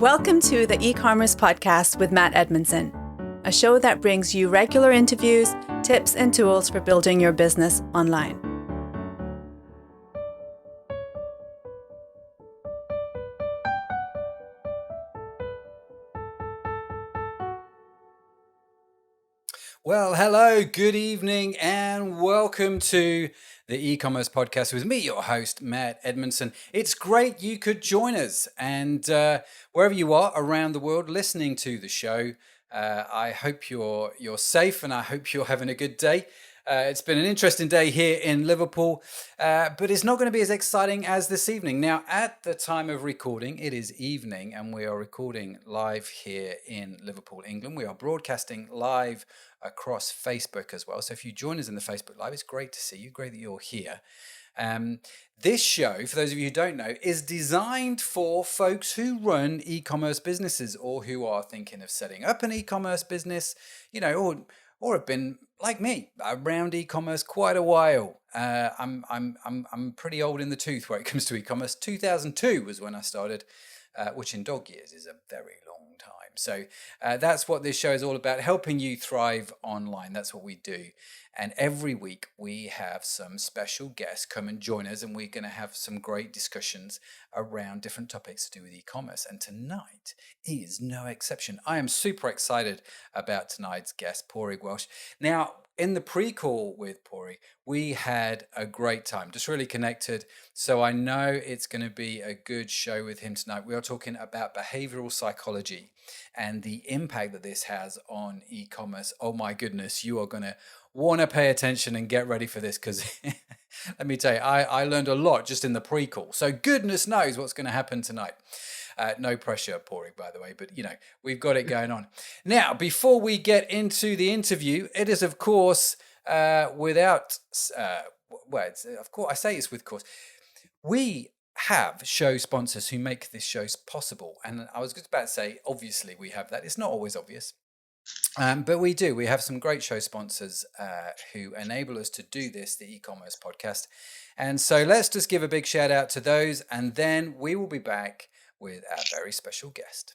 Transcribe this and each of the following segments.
Welcome to the eCommerce podcast with Matt Edmundson, a show that brings you regular interviews, tips, and tools for building your business online. Well, hello, good evening, and welcome to the eCommerce podcast with me, your host, Matt Edmundson. It's great you could join us, and wherever you are around the world listening to the show, I hope you're safe, and I hope you're having a good day. It's been an interesting day here in Liverpool, but it's not going to be as exciting as this evening. Now, at the time of recording, it is evening, and we are recording live here in Liverpool, England. We are broadcasting live across Facebook as well. So if you join us in the Facebook Live, it's great to see you. Great that you're here. This show, for those of you who don't know, is designed for folks who run e-commerce businesses or who are thinking of setting up an e-commerce business, or have been like me around e-commerce quite a while. I'm pretty old in the tooth where it comes to e-commerce. 2002 was when I started, which in dog years is a very long time. So that's what this show is all about, helping you thrive online. That's what we do. And every week we have some special guests come and join us, and we're going to have some great discussions around different topics to do with e-commerce. And tonight is no exception. I am super excited about tonight's guest, Padraig Walsh. Now, in the pre-call with Padraig, we had a great time, just really connected. So I know it's going to be a good show with him tonight. We are talking about behavioral psychology and the impact that this has on e-commerce. Oh my goodness, you are going to want to pay attention and get ready for this, because let me tell you, I learned a lot just in the pre-call. So goodness knows what's going to happen tonight. No pressure, Padraig, by the way, but we've got it going on. Now, before we get into the interview, it is, of course, of course, I say it's with course. We have show sponsors who make this show possible. And I was just about to say, obviously, we have that. It's not always obvious. But we do. We have some great show sponsors who enable us to do this, the e-commerce podcast. And so let's just give a big shout out to those, and then we will be back with our very special guest.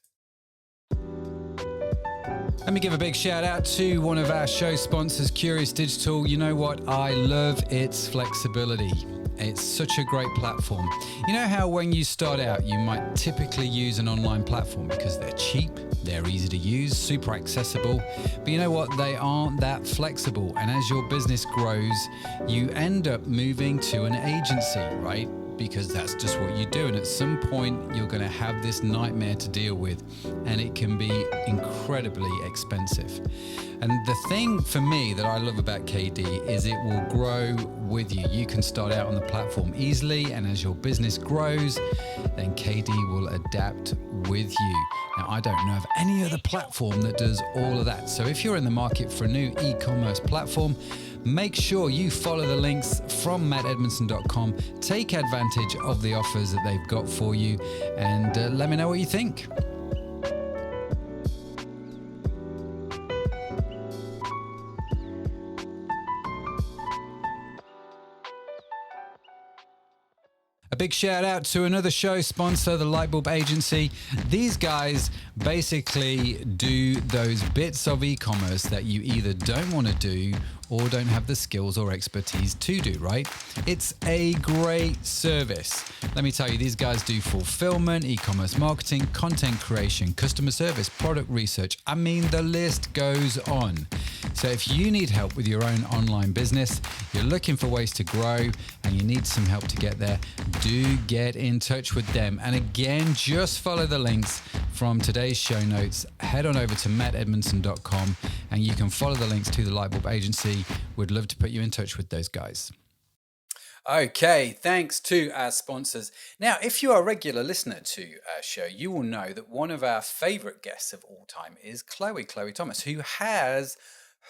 Let me give a big shout out to one of our show sponsors, Curious Digital. You know what? I love its flexibility. It's such a great platform. You know how when you start out, you might typically use an online platform because they're cheap, they're easy to use, super accessible, but you know what? They aren't that flexible. And as your business grows, you end up moving to an agency, right? Because that's just what you do. And at some point, you're going to have this nightmare to deal with, and it can be incredibly expensive. And the thing for me that I love about KD is it will grow with you. You can start out on the platform easily, and as your business grows, then KD will adapt with you. Now, I don't know of any other platform that does all of that. So if you're in the market for a new e-commerce platform, make sure you follow the links from mattedmundson.com. Take advantage of the offers that they've got for you, and let me know what you think. A big shout out to another show sponsor, the Lightbulb Agency. These guys basically do those bits of e-commerce that you either don't want to do or don't have the skills or expertise to do, right? It's a great service. Let me tell you, these guys do fulfillment, e-commerce marketing, content creation, customer service, product research. I mean, the list goes on. So if you need help with your own online business, you're looking for ways to grow, and you need some help to get there, do get in touch with them. And again, just follow the links from today's show notes. Head on over to mattedmundson.com, and you can follow the links to the Lightbulb Agency. We'd love to put you in touch with those guys. Okay, thanks to our sponsors. Now, if you are a regular listener to our show, you will know that one of our favorite guests of all time is Chloe Thomas, who has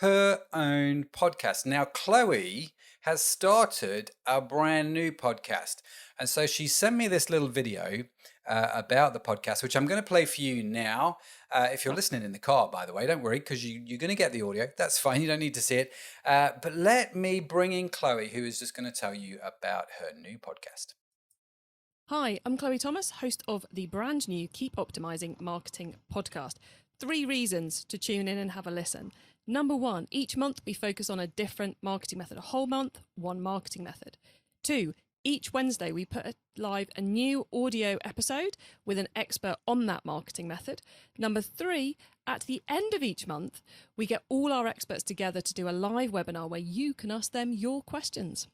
her own podcast. Now, Chloe has started a brand new podcast. And so she sent me this little video about the podcast, which I'm going to play for you now. If you're listening in the car, by the way, don't worry, because you're going to get the audio. That's fine. You don't need to see it. But let me bring in Chloe, who is just going to tell you about her new podcast. Hi, I'm Chloe Thomas, host of the brand new Keep Optimizing Marketing podcast. 3 reasons to tune in and have a listen. Number 1, each month we focus on a different marketing method. A whole month, one marketing method. 2, each Wednesday we put live a new audio episode with an expert on that marketing method. Number 3, at the end of each month, we get all our experts together to do a live webinar where you can ask them your questions.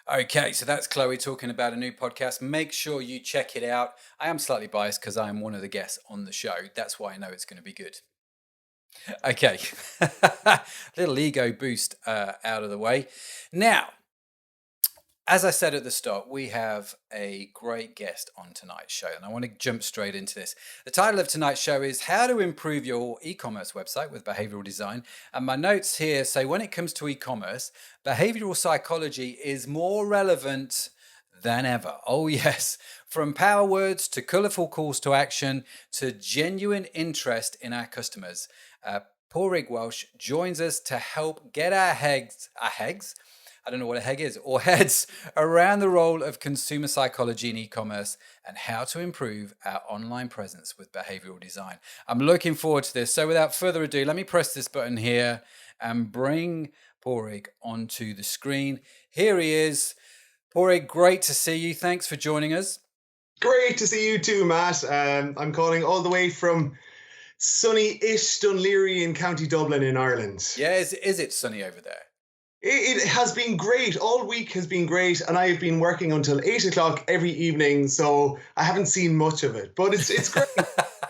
Okay, so that's Chloe talking about a new podcast. Make sure you check it out. I am slightly biased because I am one of the guests on the show. That's why I know it's going to be good. Okay, little ego boost out of the way. Now, as I said at the start, we have a great guest on tonight's show, and I want to jump straight into this. The title of tonight's show is How to Improve Your E-Commerce Website with Behavioral Design. And my notes here say when it comes to e-commerce, behavioral psychology is more relevant than ever. Oh yes, from power words to colourful calls to action to genuine interest in our customers. Padraig Walsh joins us to help get our heads I don't know what a head is, or heads around the role of consumer psychology in e-commerce and how to improve our online presence with behavioral design. I'm looking forward to this. So without further ado, let me press this button here and bring Padraig onto the screen. Here he is. Padraig, great to see you. Thanks for joining us. Great to see you too, Matt. I'm calling all the way from sunny-ish Dunleary in County Dublin in Ireland. Yeah, is it sunny over there? It has been great. All week has been great, and I have been working until 8 o'clock every evening, so I haven't seen much of it, but it's great.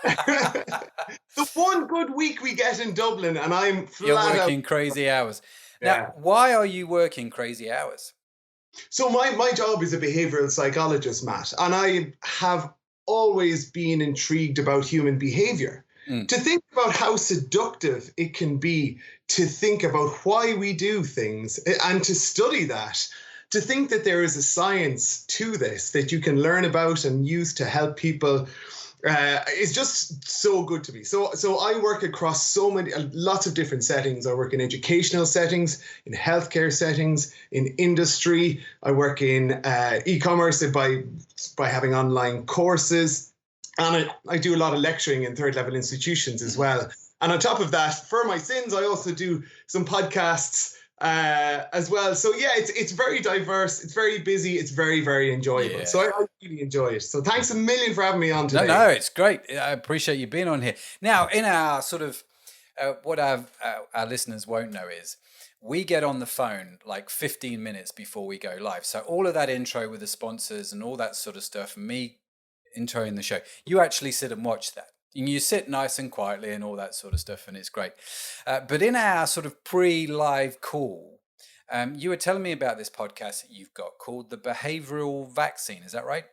The one good week we get in Dublin, and I'm flat You're working crazy hours. Now, why are you working crazy hours? So my job is a behavioural psychologist, Matt, and I have always been intrigued about human behaviour. To think about how seductive it can be to think about why we do things and to study that, to think that there is a science to this that you can learn about and use to help people is just so good to me. So I work across lots of different settings. I work in educational settings, in healthcare settings, in industry. I work in e-commerce by having online courses. And I do a lot of lecturing in third level institutions as well. And on top of that, for my sins, I also do some podcasts as well. So yeah, it's very diverse. It's very busy. It's very, very enjoyable. Yeah. So I really enjoy it. So thanks a million for having me on today. No, it's great. I appreciate you being on here. Now, in our sort of, what our listeners won't know is, we get on the phone like 15 minutes before we go live. So all of that intro with the sponsors and all that sort of stuff, me introing the show, you actually sit and watch that. And you sit nice and quietly and all that sort of stuff, and it's great. But in our sort of pre-live call, you were telling me about this podcast that you've got called the Behavioural Vaccine. Is that right?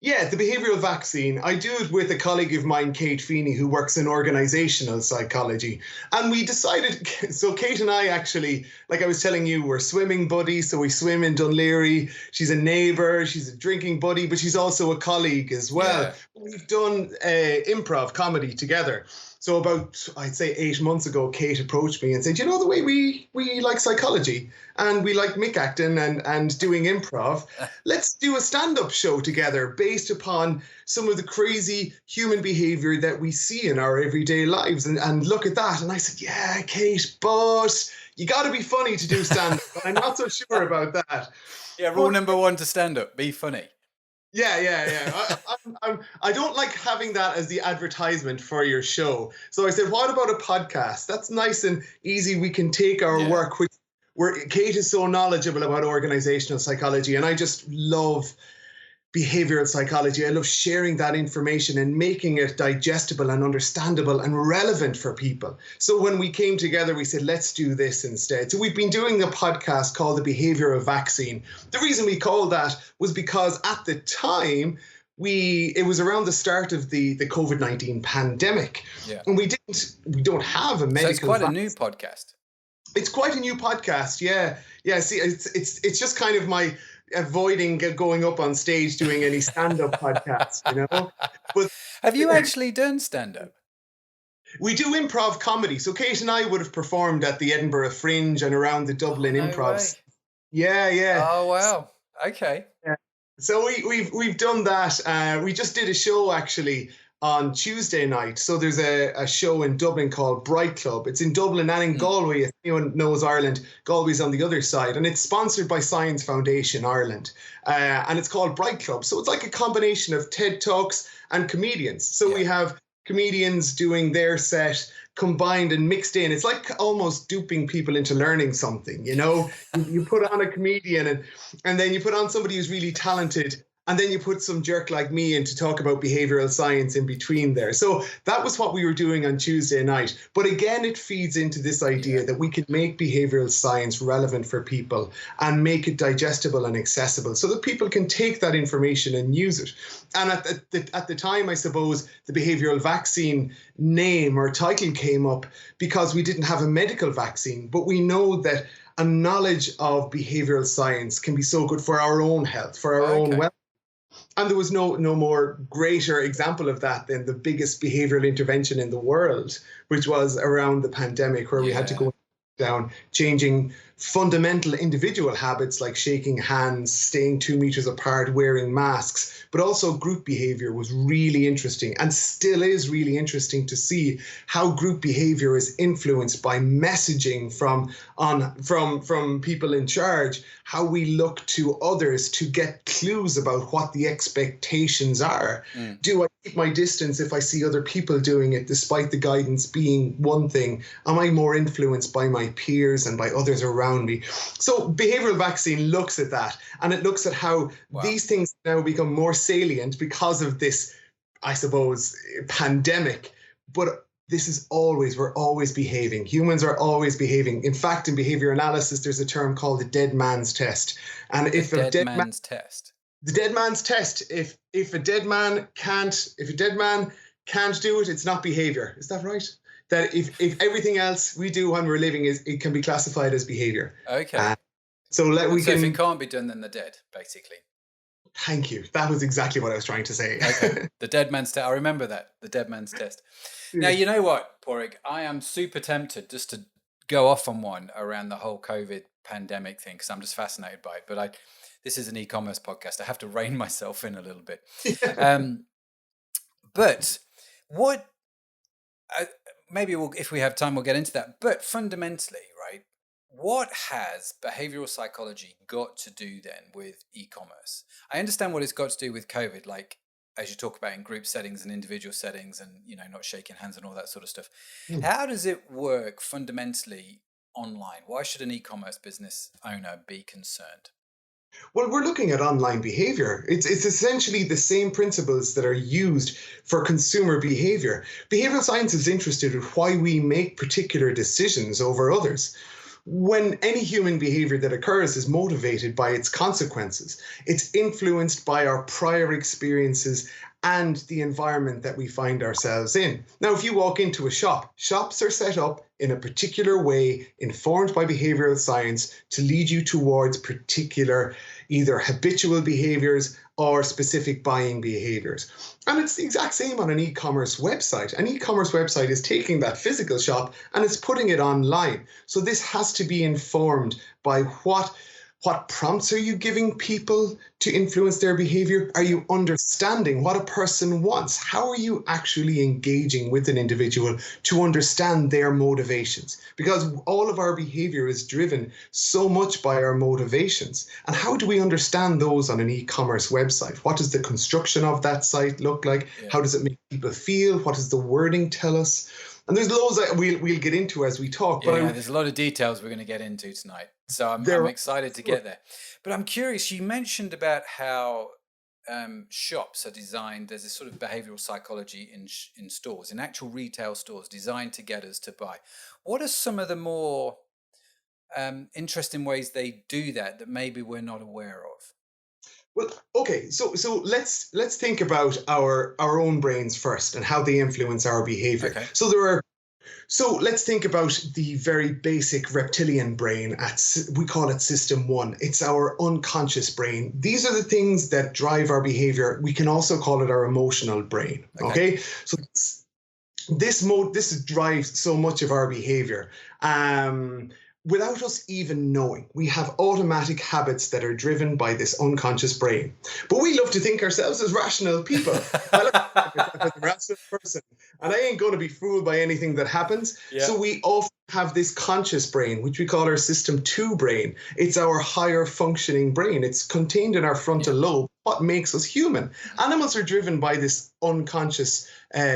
Yeah, the Behavioural Vaccine. I do it with a colleague of mine, Kate Feeney, who works in organisational psychology. And we decided, so Kate and I actually, like I was telling you, we're swimming buddies. So we swim in Dunleary. She's a neighbour, she's a drinking buddy, but she's also a colleague as well. Yeah. We've done improv comedy together. So about, I'd say 8 months ago, Kate approached me and said, you know, the way we like psychology and we like mick acting and doing improv, let's do a stand-up show together based upon some of the crazy human behavior that we see in our everyday lives and look at that. And I said, yeah, Kate, but you got to be funny to do stand-up. I'm not so sure about that. Yeah, rule number 1 to stand-up, be funny. Yeah. I don't like having that as the advertisement for your show. So I said, what about a podcast? That's nice and easy. We can take our work, where Kate is so knowledgeable about organizational psychology, and I just love behavioral psychology. I love sharing that information and making it digestible and understandable and relevant for people. So when we came together, we said, let's do this instead. So we've been doing a podcast called the Behaviour Vaccine. The reason we called that was because at the time, it was around the start of the COVID-19 pandemic. Yeah. And we don't have a medical. So it's quite a new podcast. It's quite a new podcast. Yeah. See, it's just kind of my avoiding going up on stage doing any stand-up podcasts, you know. But have you actually done stand-up? We do improv comedy. So Kate and I would have performed at the Edinburgh Fringe and around the Dublin Improv. Way. Yeah. Oh wow. Okay. So we've done that. We just did a show actually on Tuesday night. So there's a show in Dublin called Bright Club. It's in Dublin and in Galway. If anyone knows Ireland, Galway's on the other side, and it's sponsored by Science Foundation Ireland. And it's called Bright Club. So it's like a combination of TED Talks and comedians. So we have comedians doing their set combined and mixed in. It's like almost duping people into learning something, you know. You put on a comedian and then you put on somebody who's really talented, and then you put some jerk like me in to talk about behavioral science in between there. So that was what we were doing on Tuesday night. But again, it feeds into this idea that we can make behavioral science relevant for people and make it digestible and accessible so that people can take that information and use it. And at the time, I suppose, the behavioral vaccine name or title came up because we didn't have a medical vaccine, but we know that a knowledge of behavioral science can be so good for our own health, for our own well. And there was no more greater example of that than the biggest behavioral intervention in the world, which was around the pandemic, where we had to go down, changing fundamental individual habits like shaking hands, staying 2 meters apart, wearing masks, but also group behavior was really interesting and still is really interesting to see how group behavior is influenced by messaging from people in charge, how we look to others to get clues about what the expectations are. Do I keep my distance if I see other people doing it, despite the guidance being one thing? Am I more influenced by my peers and by others around me? So behavioral vaccine looks at that, and it looks at how these things now become more salient because of this, I suppose, pandemic. But this is we're always behaving. Humans are always behaving. In fact, in behavior analysis, there's a term called the dead man's test. And if a dead man's test, the dead man's test, if a dead man can't do it, it's not behavior. Is that right? That if everything else we do when we're living it can be classified as behavior. Okay. So if it can't be done, then they're dead, basically. Thank you. That was exactly what I was trying to say. Okay. The dead man's test. I remember that. The dead man's test. Now, you know what, Padraig? I am super tempted just to go off on one around the whole COVID pandemic thing because I'm just fascinated by it. But this is an e-commerce podcast. I have to rein myself in a little bit. But what... maybe if we have time, we'll get into that. But fundamentally, right, what has behavioral psychology got to do then with e-commerce? I understand what it's got to do with COVID, like as you talk about in group settings and individual settings and, not shaking hands and all that sort of stuff. How does it work fundamentally online? Why should an e-commerce business owner be concerned? Well, we're looking at online behavior. It's essentially the same principles that are used for consumer behavior. Behavioral science is interested in why we make particular decisions over others. When any human behavior that occurs is motivated by its consequences, it's influenced by our prior experiences and the environment that we find ourselves in. Now, if you walk into a shop, shops are set up in a particular way, informed by behavioral science, to lead you towards particular either habitual behaviors or specific buying behaviors. And it's the exact same on an e-commerce website. An e-commerce website is taking that physical shop and it's putting it online. So this has to be informed by what prompts are you giving people to influence their behavior? Are you understanding what a person wants? How are you actually engaging with an individual to understand their motivations? Because all of our behavior is driven so much by our motivations. And how do we understand those on an e-commerce website? What does the construction of that site look like? Yeah. How does it make people feel? What does the wording tell us? And there's loads that we'll get into as we talk. But there's a lot of details we're going to get into tonight. So I'm excited to get there. But I'm curious, you mentioned about how shops are designed, there's this sort of behavioral psychology in stores, in actual retail stores, designed to get us to buy. What are some of the more interesting ways they do that maybe we're not aware of? Well, okay, so let's think about our own brains first and how they influence our behavior. Okay. So let's think about the very basic reptilian brain. We call it System 1. It's our unconscious brain. These are the things that drive our behavior. We can also call it our emotional brain. Okay? So this drives so much of our behavior. without us even knowing, we have automatic habits that are driven by this unconscious brain. But we love to think ourselves as rational people. I like to think of myself as a rational person, and I ain't going to be fooled by anything that happens. Yeah. So we often have this conscious brain, which we call our system 2 brain. It's our higher functioning brain. It's contained in our frontal lobe, what makes us human. Animals are driven by this unconscious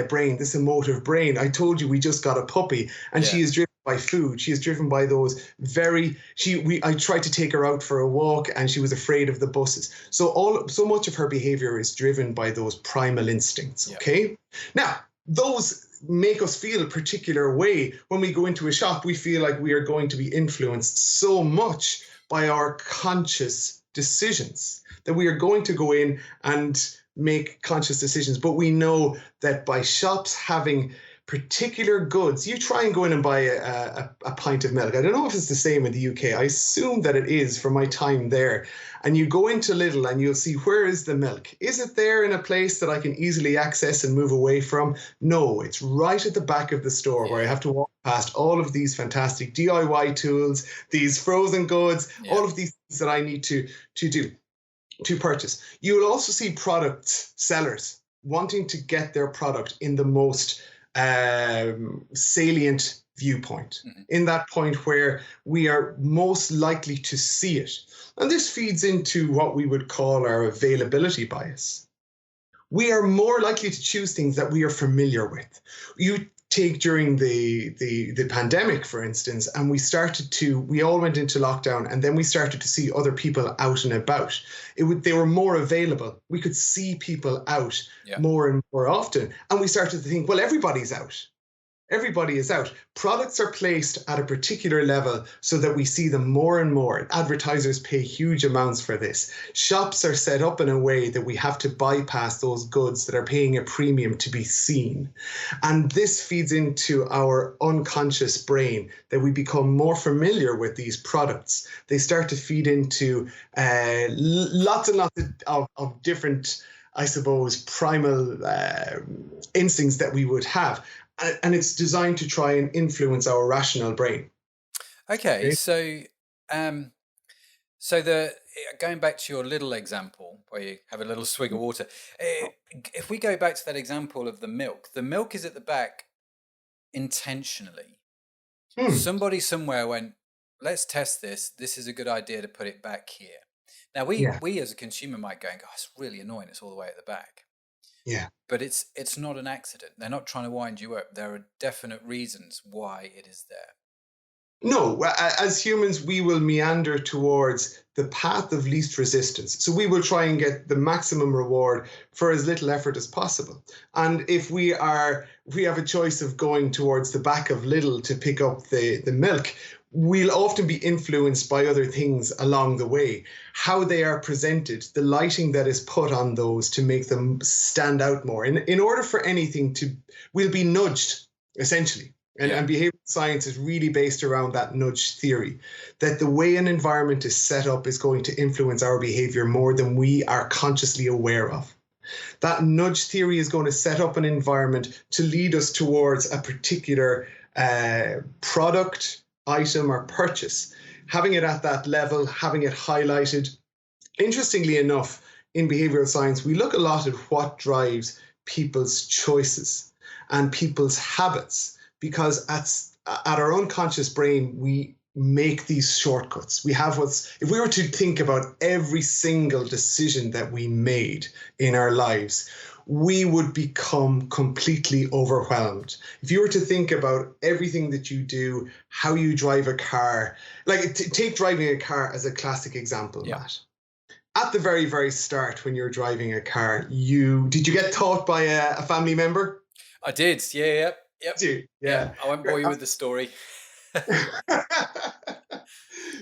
brain, this emotive brain. I told you we just got a puppy, and she is driven by food. She is driven by those I tried to take her out for a walk and she was afraid of the buses. So much of her behavior is driven by those primal instincts. Okay. Now, those make us feel a particular way. When we go into a shop, we feel like we are going to be influenced so much by our conscious decisions that we are going to go in and make conscious decisions. But we know that by shops having particular goods, you try and go in and buy a pint of milk. I don't know if it's the same in the UK. I assume that it is from my time there. And you go into Lidl and you'll see, where is the milk? Is it there in a place that I can easily access and move away from? No, it's right at the back of the store where I have to walk past all of these fantastic DIY tools, these frozen goods, all of these things that I need to purchase. You will also see product sellers wanting to get their product in the most salient viewpoint, in that point where we are most likely to see it. And this feeds into what we would call our availability bias. We are more likely to choose things that we are familiar with. You take during the pandemic, for instance, and we all went into lockdown, and then we started to see other people out and about. They were more available. We could see people out more and more often. And we started to think, well, everybody's out. Everybody is out. Products are placed at a particular level so that we see them more and more. Advertisers pay huge amounts for this. Shops are set up in a way that we have to bypass those goods that are paying a premium to be seen. And this feeds into our unconscious brain, that we become more familiar with these products. They start to feed into lots and lots of different, I suppose, primal instincts that we would have. And it's designed to try and influence our rational brain. Okay, so going back to your little example where you have a little swig of water, if we go back to that example of the milk is at the back intentionally. Somebody somewhere went, let's test this. This is a good idea to put it back here. Now we as a consumer might go, oh, it's really annoying. It's all the way at the back. Yeah. But it's not an accident. They're not trying to wind you up. There are definite reasons why it is there. No, as humans, we will meander towards the path of least resistance. So we will try and get the maximum reward for as little effort as possible. And if we have a choice of going towards the back of Lidl to pick up the milk, we'll often be influenced by other things along the way. How they are presented, the lighting that is put on those to make them stand out more. In order for anything we'll be nudged, essentially. And behavioral science is really based around that nudge theory, that the way an environment is set up is going to influence our behavior more than we are consciously aware of. That nudge theory is going to set up an environment to lead us towards a particular product, item, or purchase. Having it at that level, having it highlighted. Interestingly enough, in behavioral science, we look a lot at what drives people's choices and people's habits, because at our unconscious brain, we make these shortcuts. If we were to think about every single decision that we made in our lives, we would become completely overwhelmed. If you were to think about everything that you do, how you drive a car, like take driving a car as a classic example, Matt. At the very, very start, when you're driving a car, did you get taught by a family member? I did, yeah. Yep. Yeah. I won't bore you with the story.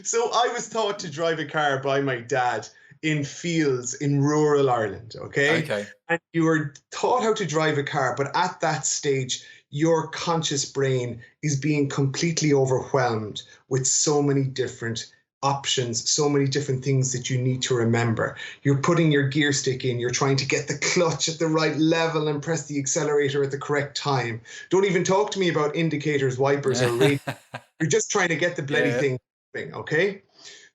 So I was taught to drive a car by my dad in fields in rural Ireland, okay? And you were taught how to drive a car, but at that stage, your conscious brain is being completely overwhelmed with so many different options, so many different things that you need to remember. You're putting your gear stick in, you're trying to get the clutch at the right level and press the accelerator at the correct time. Don't even talk to me about indicators, wipers, or radio. You're just trying to get the bloody thing moving, okay?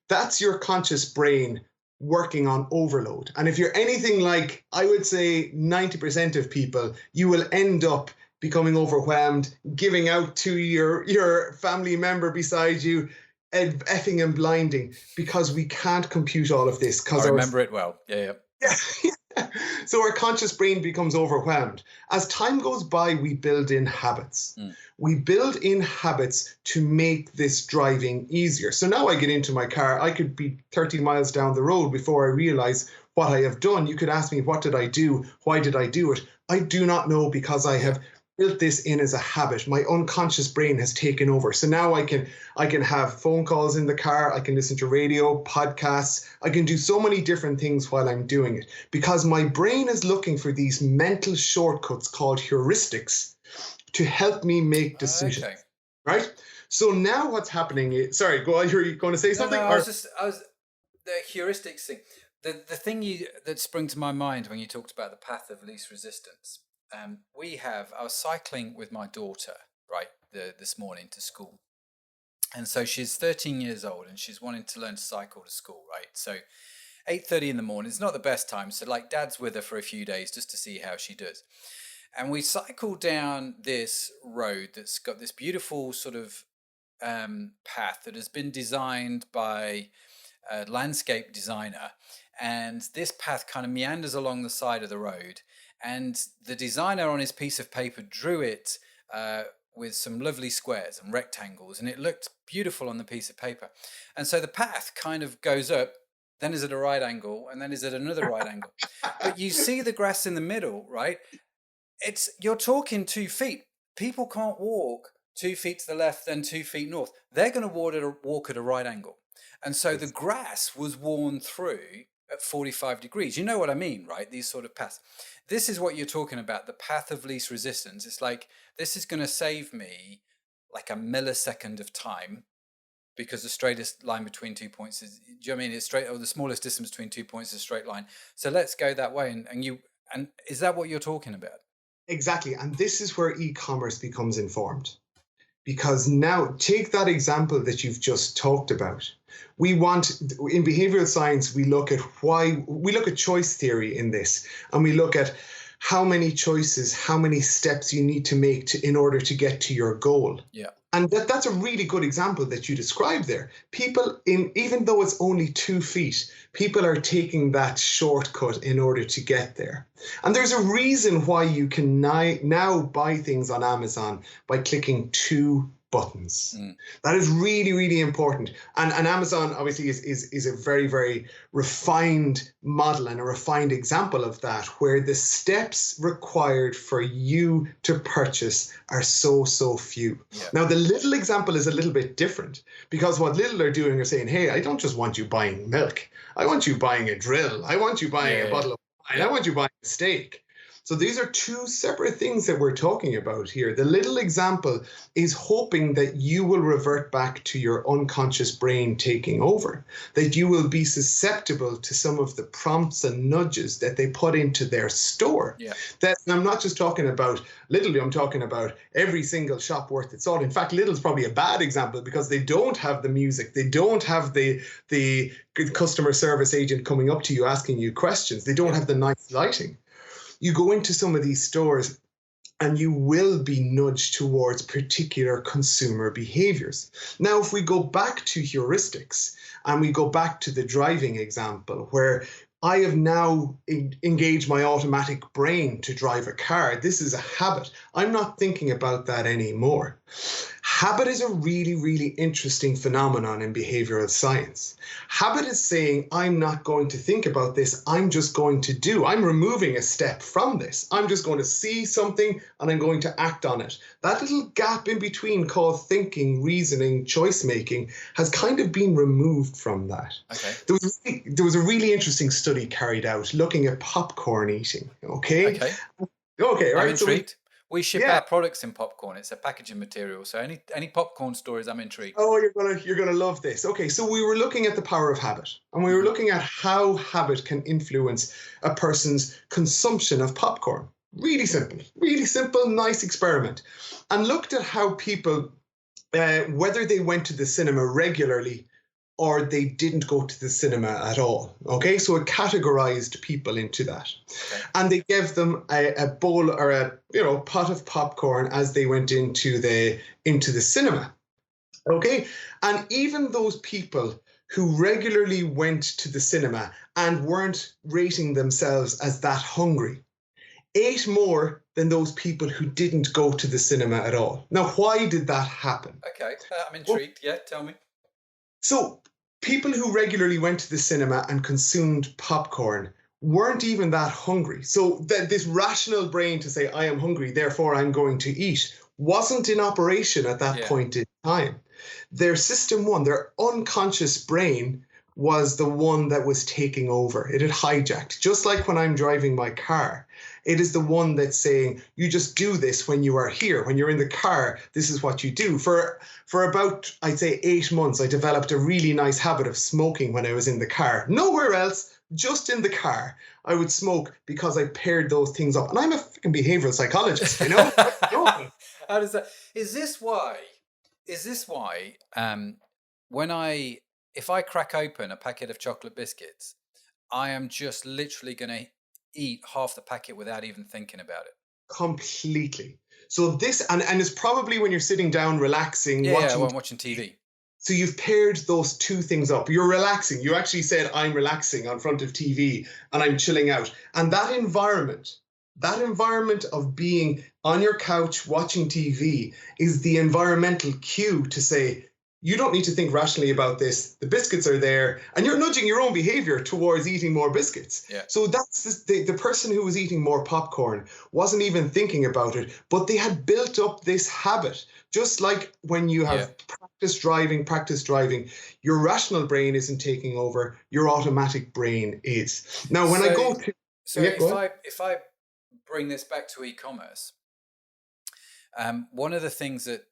That's your conscious brain working on overload. And if you're anything like, I would say 90% of people, you will end up becoming overwhelmed, giving out to your family member beside you, effing and blinding, because we can't compute all of this. I remember it well. Yeah. So our conscious brain becomes overwhelmed. As time goes by, we build in habits. We build in habits to make this driving easier. So now I get into my car, I could be 30 miles down the road before I realize what I have done. You could ask me, what did I do? Why did I do it? I do not know, because I have built this in as a habit. My unconscious brain has taken over. So now I can have phone calls in the car. I can listen to radio, podcasts. I can do so many different things while I'm doing it, because my brain is looking for these mental shortcuts called heuristics to help me make decisions. Okay. Right? So now what's happening is, sorry, go on, you're going to say something? No, I was the heuristics thing. The thing that sprung to my mind when you talked about the path of least resistance. I was cycling with my daughter, right, this morning to school. And so she's 13 years old and she's wanting to learn to cycle to school, right? So 8:30 in the morning, it's not the best time. So like Dad's with her for a few days just to see how she does. And we cycle down this road that's got this beautiful sort of path that has been designed by a landscape designer. And this path kind of meanders along the side of the road. And the designer on his piece of paper drew it with some lovely squares and rectangles, and it looked beautiful on the piece of paper. And so the path kind of goes up, then is at a right angle, and then is at another right angle. But you see the grass in the middle, right? You're talking 2 feet. People can't walk 2 feet to the left, then 2 feet north. They're going to walk at a right angle. And so the grass was worn through at 45 degrees. You know what I mean, right? These sort of paths. This is what you're talking about, the path of least resistance. It's like, this is going to save me like a millisecond of time, because the straightest line between 2 points is, do you know what I mean? It's straight, or the smallest distance between 2 points is a straight line. So let's go that way. And is that what you're talking about? Exactly. And this is where e-commerce becomes informed. Because now, take that example that you've just talked about. In behavioral science, we look at choice theory in this, and we look at how many choices, how many steps you need to make in order to get to your goal. Yeah. And that's a really good example that you described there. People, even though it's only 2 feet, people are taking that shortcut in order to get there. And there's a reason why you can now buy things on Amazon by clicking 2 buttons. That is really, really important. And Amazon obviously is a very, very refined model and a refined example of that, where the steps required for you to purchase are so few. Yeah. Now, the Lidl example is a little bit different, because what Lidl are doing are saying, hey, I don't just want you buying milk. I want you buying a drill. I want you buying a bottle of wine. I want you buying a steak. So these are 2 separate things that we're talking about here. The little example is hoping that you will revert back to your unconscious brain taking over, that you will be susceptible to some of the prompts and nudges that they put into their store. Yeah. That, and I'm not just talking about Lidl, I'm talking about every single shop worth its salt. In fact, Lidl's probably a bad example, because they don't have the music. They don't have the customer service agent coming up to you asking you questions. They don't have the nice lighting. You go into some of these stores and you will be nudged towards particular consumer behaviors. Now, if we go back to heuristics and we go back to the driving example, where I have now engaged my automatic brain to drive a car. This is a habit. I'm not thinking about that anymore. Habit is a really, really interesting phenomenon in behavioral science. Habit is saying, I'm not going to think about this. I'm just going to do. I'm removing a step from this. I'm just going to see something and I'm going to act on it. That little gap in between called thinking, reasoning, choice making has kind of been removed from that. Okay. There was a really interesting study carried out looking at popcorn eating. Okay, right. I'm intrigued. We ship our products in popcorn. It's a packaging material. So any popcorn stories, I'm intrigued. Oh, you're gonna love this. Okay, so we were looking at the power of habit, and we were looking at how habit can influence a person's consumption of popcorn. Really simple, nice experiment, and looked at how people whether they went to the cinema regularly or they didn't go to the cinema at all. Okay, so it categorized people into that. Okay. And they gave them a bowl or a pot of popcorn as they went into the cinema. Okay, and even those people who regularly went to the cinema and weren't rating themselves as that hungry ate more than those people who didn't go to the cinema at all. Now, why did that happen? Okay, I'm intrigued. Yeah, tell me. So people who regularly went to the cinema and consumed popcorn weren't even that hungry. So this rational brain to say, I am hungry, therefore I'm going to eat, wasn't in operation at that point in time. Their system one, their unconscious brain, was the one that was taking over. It had hijacked. Just like when I'm driving my car, it is the one that's saying, you just do this when you are here. When you're in the car, this is what you do. For about, I'd say, 8 months, I developed a really nice habit of smoking when I was in the car. Nowhere else, just in the car. I would smoke because I paired those things up. And I'm a freaking behavioral psychologist, you know? How does that? Is this why if I crack open a packet of chocolate biscuits, I am just literally going to eat half the packet without even thinking about it? Completely. So this, and it's probably when you're sitting down relaxing, watching TV. So you've paired those two things up. You're relaxing. You actually said, I'm relaxing on front of TV and I'm chilling out. And that environment of being on your couch watching TV is the environmental cue to say, you don't need to think rationally about this. The biscuits are there, and you're nudging your own behavior towards eating more biscuits. Yeah. So that's the person who was eating more popcorn wasn't even thinking about it, but they had built up this habit. Just like when you have practice driving, your rational brain isn't taking over, your automatic brain is. Now, when I go to... if I bring this back to e-commerce, one of the things that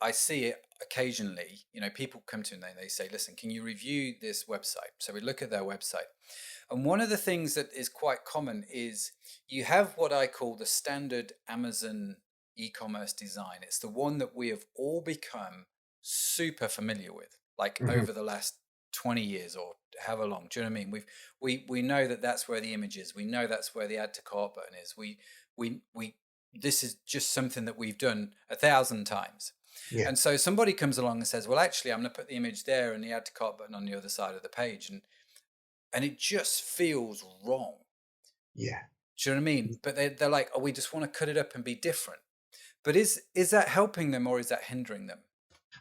I see it occasionally, people come to me and they say, listen, can you review this website? So we look at their website. And one of the things that is quite common is you have what I call the standard Amazon e-commerce design. It's the one that we have all become super familiar with, like over the last 20 years or however long. Do you know what I mean? We know that that's where the image is. We know that's where the add to cart button is. This is just something that we've done 1,000 times. Yeah. And so somebody comes along and says, well, actually, I'm going to put the image there and the add to cart button on the other side of the page. And it just feels wrong. Yeah. Do you know what I mean? But they're like, oh, we just want to cut it up and be different. But is that helping them or is that hindering them?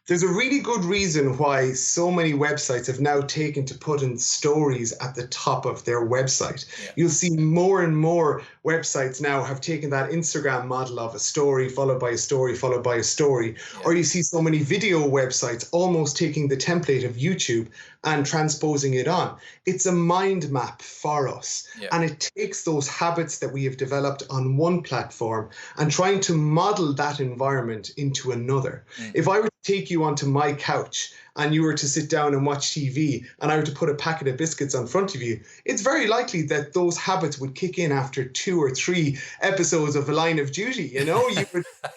There's a really good reason why so many websites have now taken to put in stories at the top of their website. Yeah. You'll see more and more websites now have taken that Instagram model of a story followed by a story followed by a story. Yeah. Or you see so many video websites almost taking the template of YouTube and transposing it on. It's a mind map for us. Yeah. And it takes those habits that we have developed on one platform and trying to model that environment into another. If I were to take you onto my couch and you were to sit down and watch TV and I were to put a packet of biscuits on front of you, it's very likely that those habits would kick in after 2 or 3 episodes of A Line of Duty.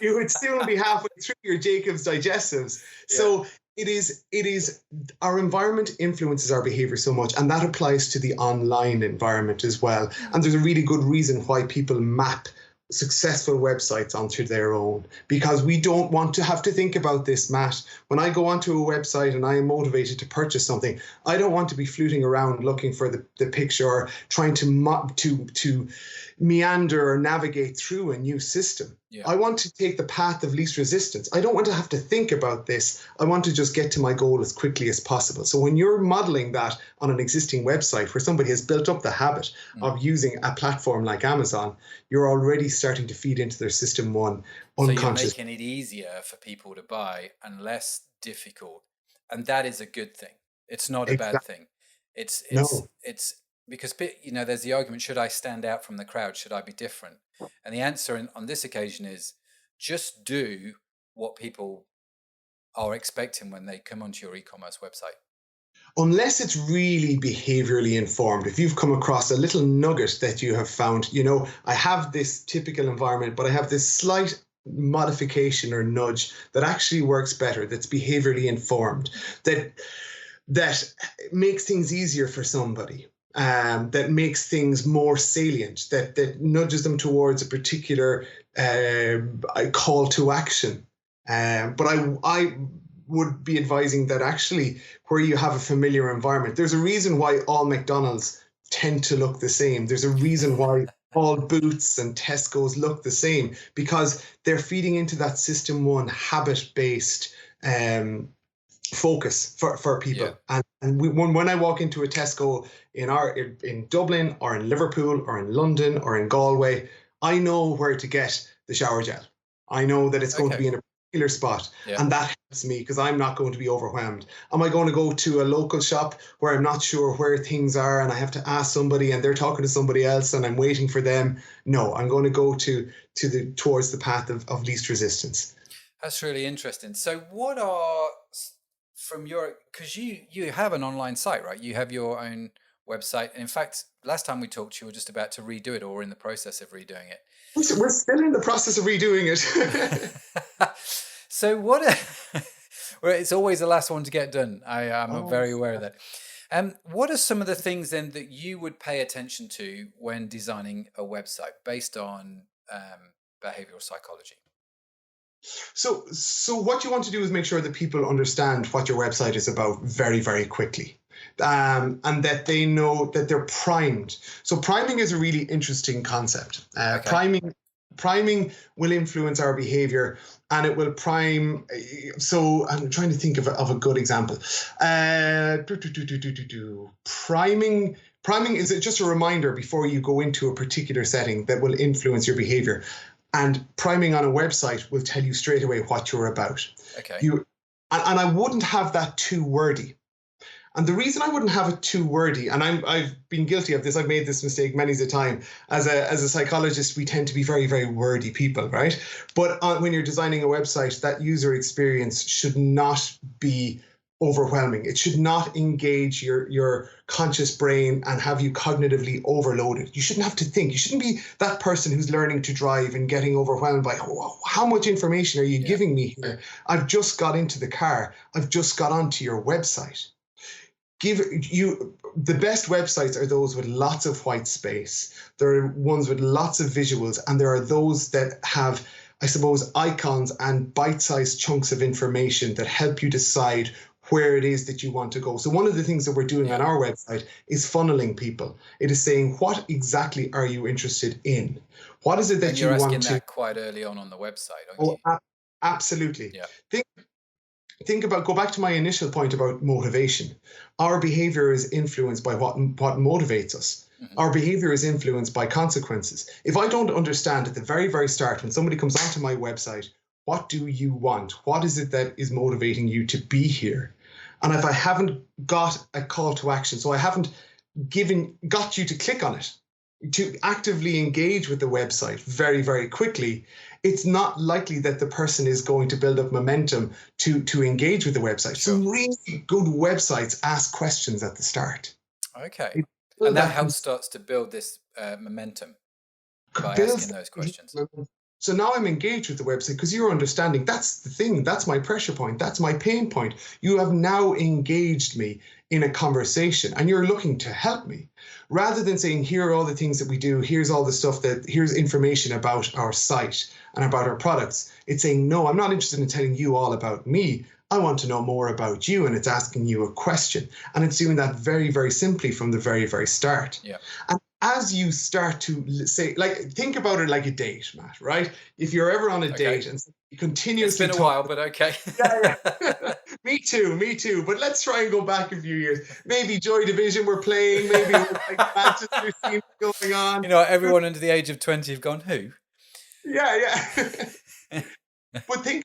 You would soon be halfway through your Jacob's digestives. Yeah. So it is our environment influences our behavior so much, and that applies to the online environment as well. And there's a really good reason why people map successful websites onto their own, because we don't want to have to think about this, Matt. When I go onto a website and I am motivated to purchase something, I don't want to be fluting around looking for the picture or trying to meander or navigate through a new system. Yeah. I want to take the path of least resistance. I don't want to have to think about this. I want to just get to my goal as quickly as possible. So when you're modeling that on an existing website where somebody has built up the habit of using a platform like Amazon, you're already starting to feed into their system one unconscious. So you're making it easier for people to buy and less difficult. And that is a good thing. It's not a bad thing. It's because, there's the argument, should I stand out from the crowd? Should I be different? And the answer on this occasion is just do what people are expecting when they come onto your e-commerce website. Unless it's really behaviorally informed, if you've come across a little nugget that you have found, I have this typical environment, but I have this slight modification or nudge that actually works better, that's behaviorally informed, that makes things easier for somebody, that makes things more salient, that nudges them towards a particular call to action. But I would be advising that actually where you have a familiar environment, there's a reason why all McDonald's tend to look the same. There's a reason why all Boots and Tesco's look the same, because they're feeding into that system one habit-based focus for people. Yeah. And when I walk into a Tesco in Dublin or in Liverpool or in London or in Galway, I know where to get the shower gel. I know that it's going to be in a particular spot, and that helps me because I'm not going to be overwhelmed. Am I going to go to a local shop where I'm not sure where things are and I have to ask somebody and they're talking to somebody else and I'm waiting for them? No, I'm going to go towards the path of least resistance. That's really interesting. So what are, from your, because you have an online site, right? You have your own website. In fact, last time we talked, you were just about to redo it or in the process of redoing it. We're still in the process of redoing it. So what? Well, it's always the last one to get done. I'm very aware of that. What are some of the things then that you would pay attention to when designing a website based on behavioral psychology? So what you want to do is make sure that people understand what your website is about very, very quickly. And that they know that they're primed. So priming is a really interesting concept. Priming will influence our behavior, and it will prime. So I'm trying to think of a good example. Priming is just a reminder before you go into a particular setting that will influence your behavior. And priming on a website will tell you straight away what you're about. Okay. And I wouldn't have that too wordy. And the reason I wouldn't have it too wordy, and I've been guilty of this, I've made this mistake many a time. As a psychologist, we tend to be very, very wordy people, right? But when you're designing a website, that user experience should not be overwhelming. It should not engage your conscious brain and have you cognitively overloaded. You shouldn't have to think. You shouldn't be that person who's learning to drive and getting overwhelmed by, how much information are you giving me here? I've just got into the car. I've just got onto your website. The best websites are those with lots of white space. There are ones with lots of visuals, and there are those that have, I suppose, icons and bite-sized chunks of information that help you decide where it is that you want to go. So one of the things that we're doing on our website is funneling people. It is saying, what exactly are you interested in? What is it that you want to... You're asking that quite early on the website, aren't you? Absolutely. Yeah. Go back to my initial point about motivation. Our behavior is influenced by what motivates us. Mm-hmm. Our behavior is influenced by consequences. If I don't understand at the very, very start, when somebody comes onto my website, what do you want? What is it that is motivating you to be here? And if I haven't got a call to action, so I haven't got you to click on it, to actively engage with the website very, very quickly, it's not likely that the person is going to build up momentum to engage with the website. Sure. Some really good websites ask questions at the start. Okay. And that helps starts to build this momentum by asking those questions. So now I'm engaged with the website because you're understanding that's the thing, that's my pressure point, that's my pain point. You have now engaged me in a conversation and you're looking to help me. Rather than saying, here are all the things that we do, here's all the stuff here's information about our site and about our products. It's saying, no, I'm not interested in telling you all about me. I want to know more about you, and it's asking you a question. And it's doing that very, very simply from the very, very start. Yeah. And as you start to say, think about it like a date, Matt, right? If you're ever on a date and you continuously It's been a while, but okay. Yeah. Me too. But let's try and go back a few years. Maybe Joy Division were playing, maybe it was like Manchester scene going on. Everyone under the age of 20 have gone, who? Yeah. But think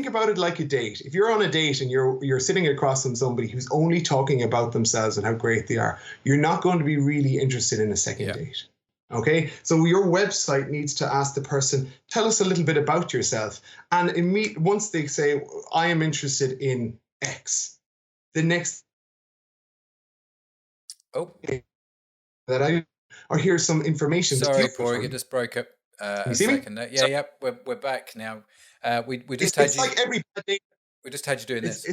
about it like a date. If you're on a date and you're sitting across from somebody who's only talking about themselves and how great they are, you're not going to be really interested in a second date. Okay? So your website needs to ask the person, tell us a little bit about yourself. And once they say, I am interested in X, the next or here's some information. Sorry, Padraig, it just broke up. you see second. me? Yeah, we're back now. We just It's had you. like every bad date. We just had you doing this.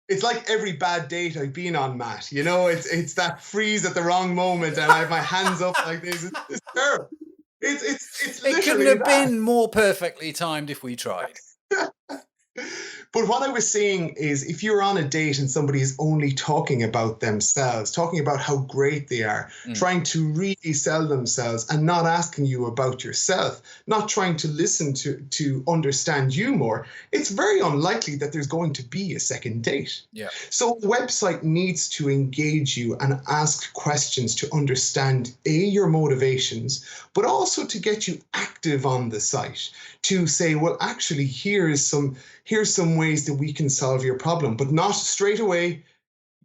It's like every bad date I've been on, Matt. You know, it's that freeze at the wrong moment, and I have my hands up like this. It's terrible. It's It couldn't literally have that. been more perfectly timed if we tried. But what I was saying is, if you're on a date and somebody is only talking about themselves, talking about how great they are, trying to really sell themselves and not asking you about yourself, not trying to listen to understand you more, it's very unlikely that there's going to be a second date. Yeah. So the website needs to engage you and ask questions to understand, your motivations, but also to get you active on the site, to say, well, actually, here's some ways that we can solve your problem, but not straight away.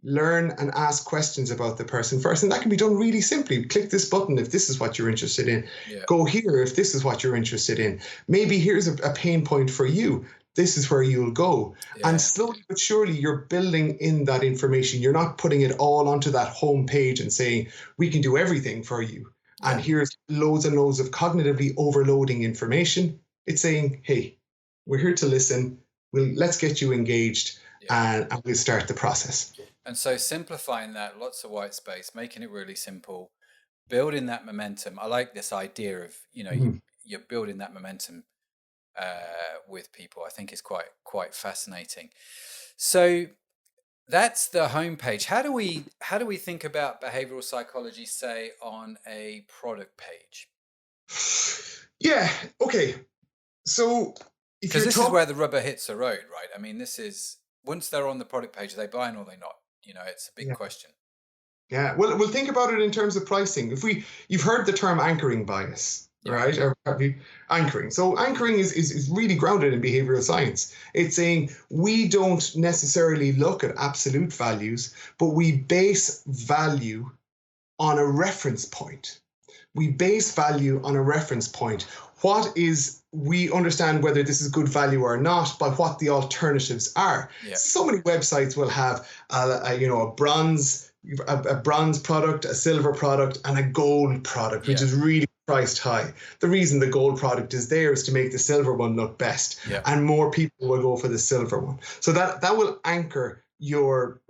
Learn and ask questions about the person first. And that can be done really simply. Click this button if this is what you're interested in. Yeah. Go here if this is what you're interested in. Maybe here's a pain point for you. This is where you'll go. Yeah. And slowly but surely, you're building in that information. You're not putting it all onto that home page and saying, we can do everything for you. Yeah. And here's loads and loads of cognitively overloading information. It's saying, hey, we're here to listen. Let's get you engaged, and we'll start the process. And so simplifying that, lots of white space, making it really simple, building that momentum. I like this idea of, you're building that momentum with people. I think is quite fascinating. So that's the homepage. How do we think about behavioral psychology, say, on a product page? Yeah. Okay. So, because this is where the rubber hits the road, right? I mean, this is, once they're on the product page, are they buying or are they not? It's a big question. Yeah. Well, we'll think about it in terms of pricing. You've heard the term anchoring bias, right? Or have you anchoring? So anchoring is really grounded in behavioral science. It's saying we don't necessarily look at absolute values, but we base value on a reference point. We base value on a reference point. We understand whether this is good value or not by what the alternatives are. Yeah. So many websites will have a bronze product, a silver product, and a gold product, which is really priced high. The reason the gold product is there is to make the silver one look best, and more people will go for the silver one. So that will anchor your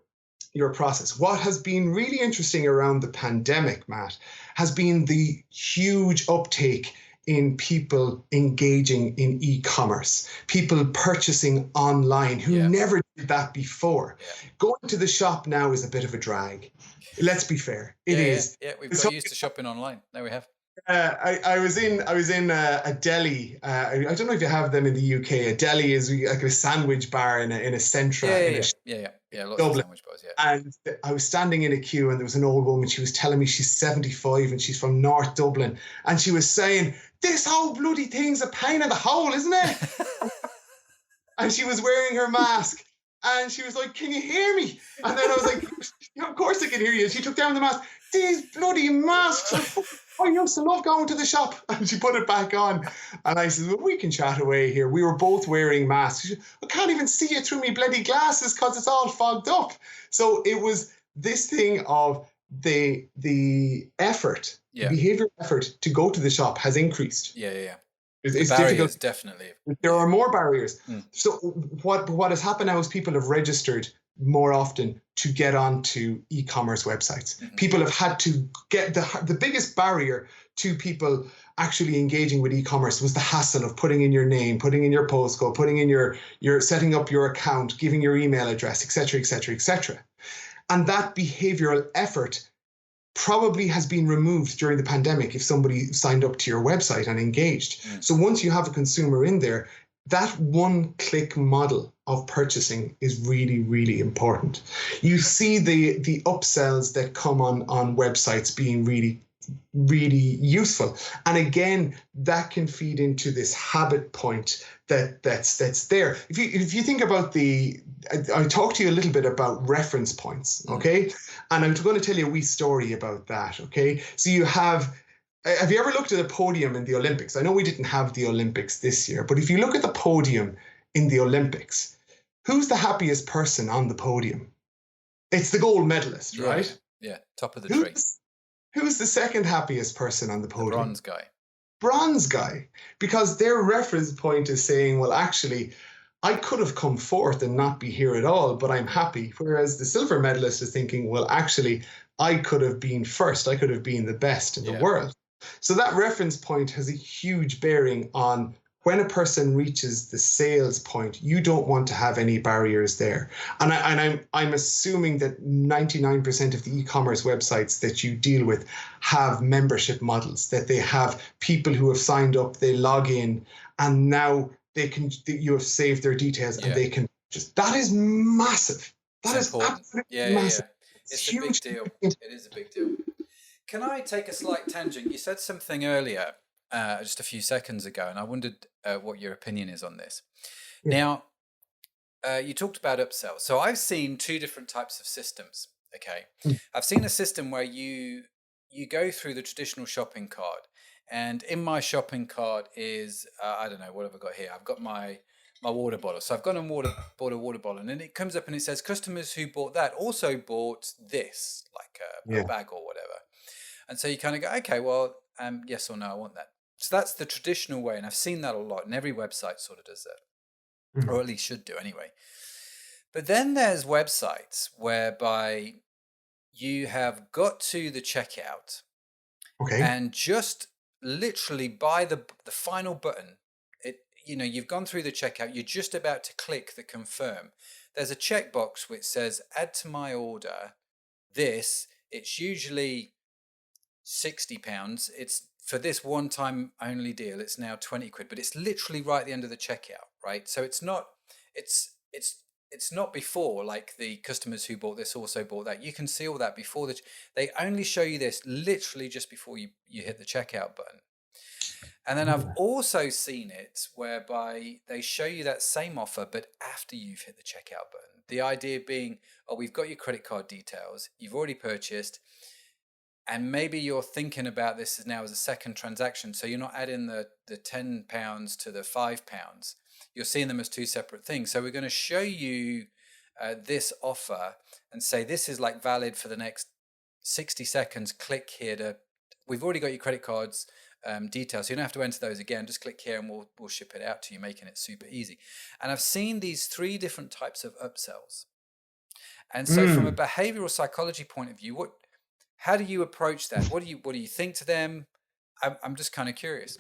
process. What has been really interesting around the pandemic, Matt, has been the huge uptake in people engaging in e-commerce, people purchasing online who never did that before. Yeah. Going to the shop now is a bit of a drag. Let's be fair. It is. Yeah, we've got used to shopping online. Now we have. I was in a deli. I don't know if you have them in the UK. A deli is like a sandwich bar in a Centra. Lots Dublin. of sandwich bars. Yeah. And I was standing in a queue, and there was an old woman. She was telling me she's 75 and she's from North Dublin, and she was saying, "This whole bloody thing's a pain in the hole, isn't it?" And she was wearing her mask. And she was like, "Can you hear me?" And then I was like, "Of course I can hear you." She took down the mask. "These bloody masks. I used to love going to the shop." And she put it back on. And I said, "Well, we can chat away here." We were both wearing masks. She said, "I can't even see you through me bloody glasses because it's all fogged up." So it was this thing of the effort, the behavioral effort to go to the shop has increased. It's barriers, difficult. Definitely. There are more barriers. So what has happened now is people have registered more often to get onto e-commerce websites. Mm-hmm. People have had to get the biggest barrier to people actually engaging with e-commerce was the hassle of putting in your name, putting in your postcode, putting in your setting up your account, giving your email address, etc., etc., etc. And that behavioral effort probably has been removed during the pandemic if somebody signed up to your website and engaged. So once you have a consumer in there, that one-click model of purchasing is really, really important. You see the upsells that come on websites being really, really useful. And again, that can feed into this habit point that's there. If you think about I talked to you a little bit about reference points, okay? And I'm going to tell you a wee story about that, okay? So have you ever looked at a podium in the Olympics? I know we didn't have the Olympics this year, but if you look at the podium in the Olympics, who's the happiest person on the podium? It's the gold medalist, right? Yeah, top of the tree. Who's the second happiest person on the podium? The bronze guy. bronze guy, because their reference point is saying, well, actually, I could have come fourth and not be here at all, but I'm happy. Whereas the silver medalist is thinking, well, actually, I could have been first. I could have been the best in the world. So that reference point has a huge bearing on when a person reaches the sales point. You don't want to have any barriers there. And I'm assuming that 99% of the e-commerce websites that you deal with have membership models, that they have people who have signed up, they log in, and now you have saved their details and they can just, that is massive. That is absolutely massive. It's a big deal. It is a big deal. Can I take a slight tangent? You said something earlier, just a few seconds ago, and I wondered what your opinion is on this. Now, you talked about upsell. So I've seen two different types of systems. Okay, I've seen a system where you go through the traditional shopping cart, and in my shopping cart is I don't know, what have I got here? I've got my water bottle. So I've gone and bought a water bottle, and then it comes up and it says customers who bought that also bought this, like a bag or whatever. And so you kind of go, okay, well, yes or no, I want that. So that's the traditional way, and I've seen that a lot, and every website sort of does that, or at least should do anyway. But then there's websites whereby you have got to the checkout, and just literally by the final button, you've gone through the checkout, you're just about to click the confirm. There's a checkbox which says, add to my order this. It's usually £60. It's for this one time only deal. It's now 20 quid, but it's literally right at the end of the checkout, right? So it's not before, like the customers who bought this also bought that. You can see all that before they only show you this literally just before you hit the checkout button. And then I've also seen it whereby they show you that same offer, but after you've hit the checkout button. The idea being, oh, we've got your credit card details, you've already purchased, and maybe you're thinking about this now as a second transaction. So you're not adding the £10 to the £5. You're seeing them as two separate things. So we're going to show you this offer and say, this is like valid for the next 60 seconds. Click here we've already got your credit cards details. So you don't have to enter those again. Just click here and we'll ship it out to you, making it super easy. And I've seen these three different types of upsells. And so from a behavioral psychology point of view, how do you approach that? What do you think to them? I'm just kind of curious.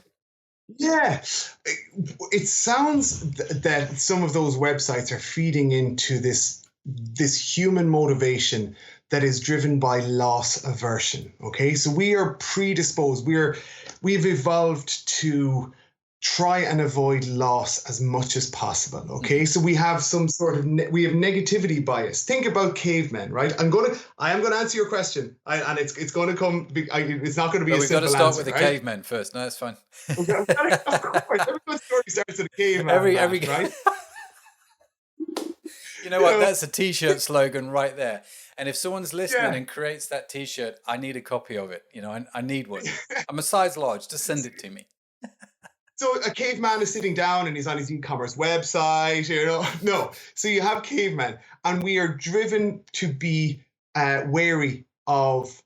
Yeah, it sounds that some of those websites are feeding into this human motivation that is driven by loss aversion. Okay, so we are predisposed. We've evolved to try and avoid loss as much as possible. Okay, so we have some sort of we have negativity bias. Think about cavemen, right? I am going to answer your question, and it's going to come. It's not going to be a simple answer. We've got to start with the cavemen first. No, that's fine. Of course, every good story starts with a caveman. Right? You know what? That's a T-shirt slogan right there. And if someone's listening and creates that T-shirt, I need a copy of it. I need one. I'm a size large. Just send it to me. So a caveman is sitting down and he's on his e-commerce website, No. So you have cavemen, and we are driven to be wary of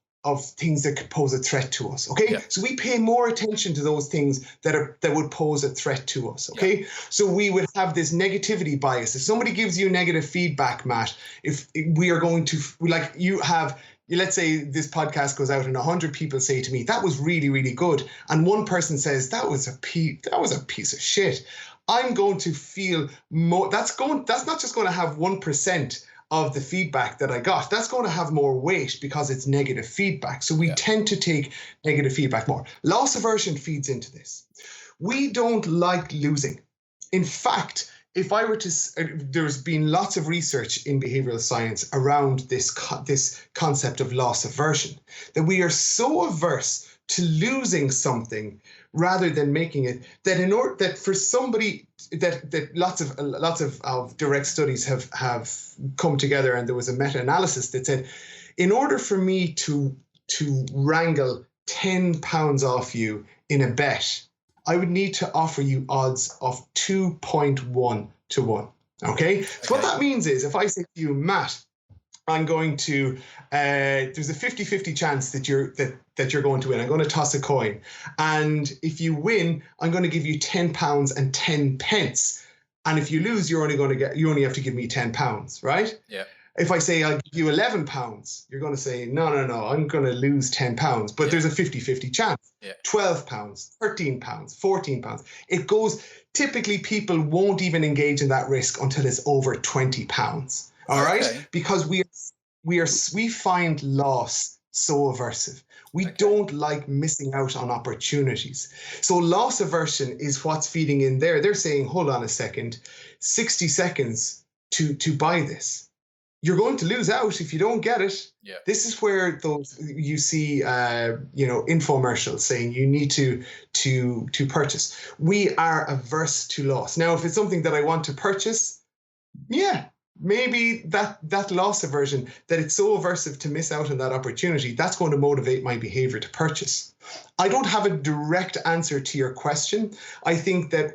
things that could pose a threat to us. Okay. Yeah. So we pay more attention to those things that would pose a threat to us. Okay. Yeah. So we would have this negativity bias. If somebody gives you negative feedback, Matt, if we are going to, like, let's say this podcast goes out and 100 people say to me, that was really, really good. And one person says, that was a piece of shit. I'm going to feel more, that's not just going to have 1% of the feedback that I got. That's going to have more weight because it's negative feedback. So we tend to take negative feedback more. Loss aversion feeds into this. We don't like losing. In fact, if I were to, there's been lots of research in behavioral science around this concept of loss aversion, that we are so averse to losing something rather than making it, that in order that for somebody that lots of direct studies have come together, and there was a meta-analysis that said, in order for me to wrangle £10 off you in a bet, I would need to offer you odds of 2.1 to 1. Okay? So what that means is, if I say to you, Matt, I'm going to, there's a 50-50 chance that you're going to win. I'm going to toss a coin. And if you win, I'm going to give you £10 and 10 pence. And if you lose, you only have to give me £10, right? Yeah. If I say I'll give you £11, you're going to say, no, I'm going to lose £10. But there's a 50-50 chance. Yeah. £12, £13, £14. It goes, typically people won't even engage in that risk until it's over £20. All right? Because we find loss so aversive. We don't like missing out on opportunities. So loss aversion is what's feeding in there. They're saying, hold on a second, 60 seconds to buy this. You're going to lose out if you don't get it. Yeah. This is where you see infomercials saying you need to purchase. We are averse to loss. Now, if it's something that I want to purchase, yeah, maybe that loss aversion, that it's so aversive to miss out on that opportunity, that's going to motivate my behavior to purchase. I don't have a direct answer to your question. I think that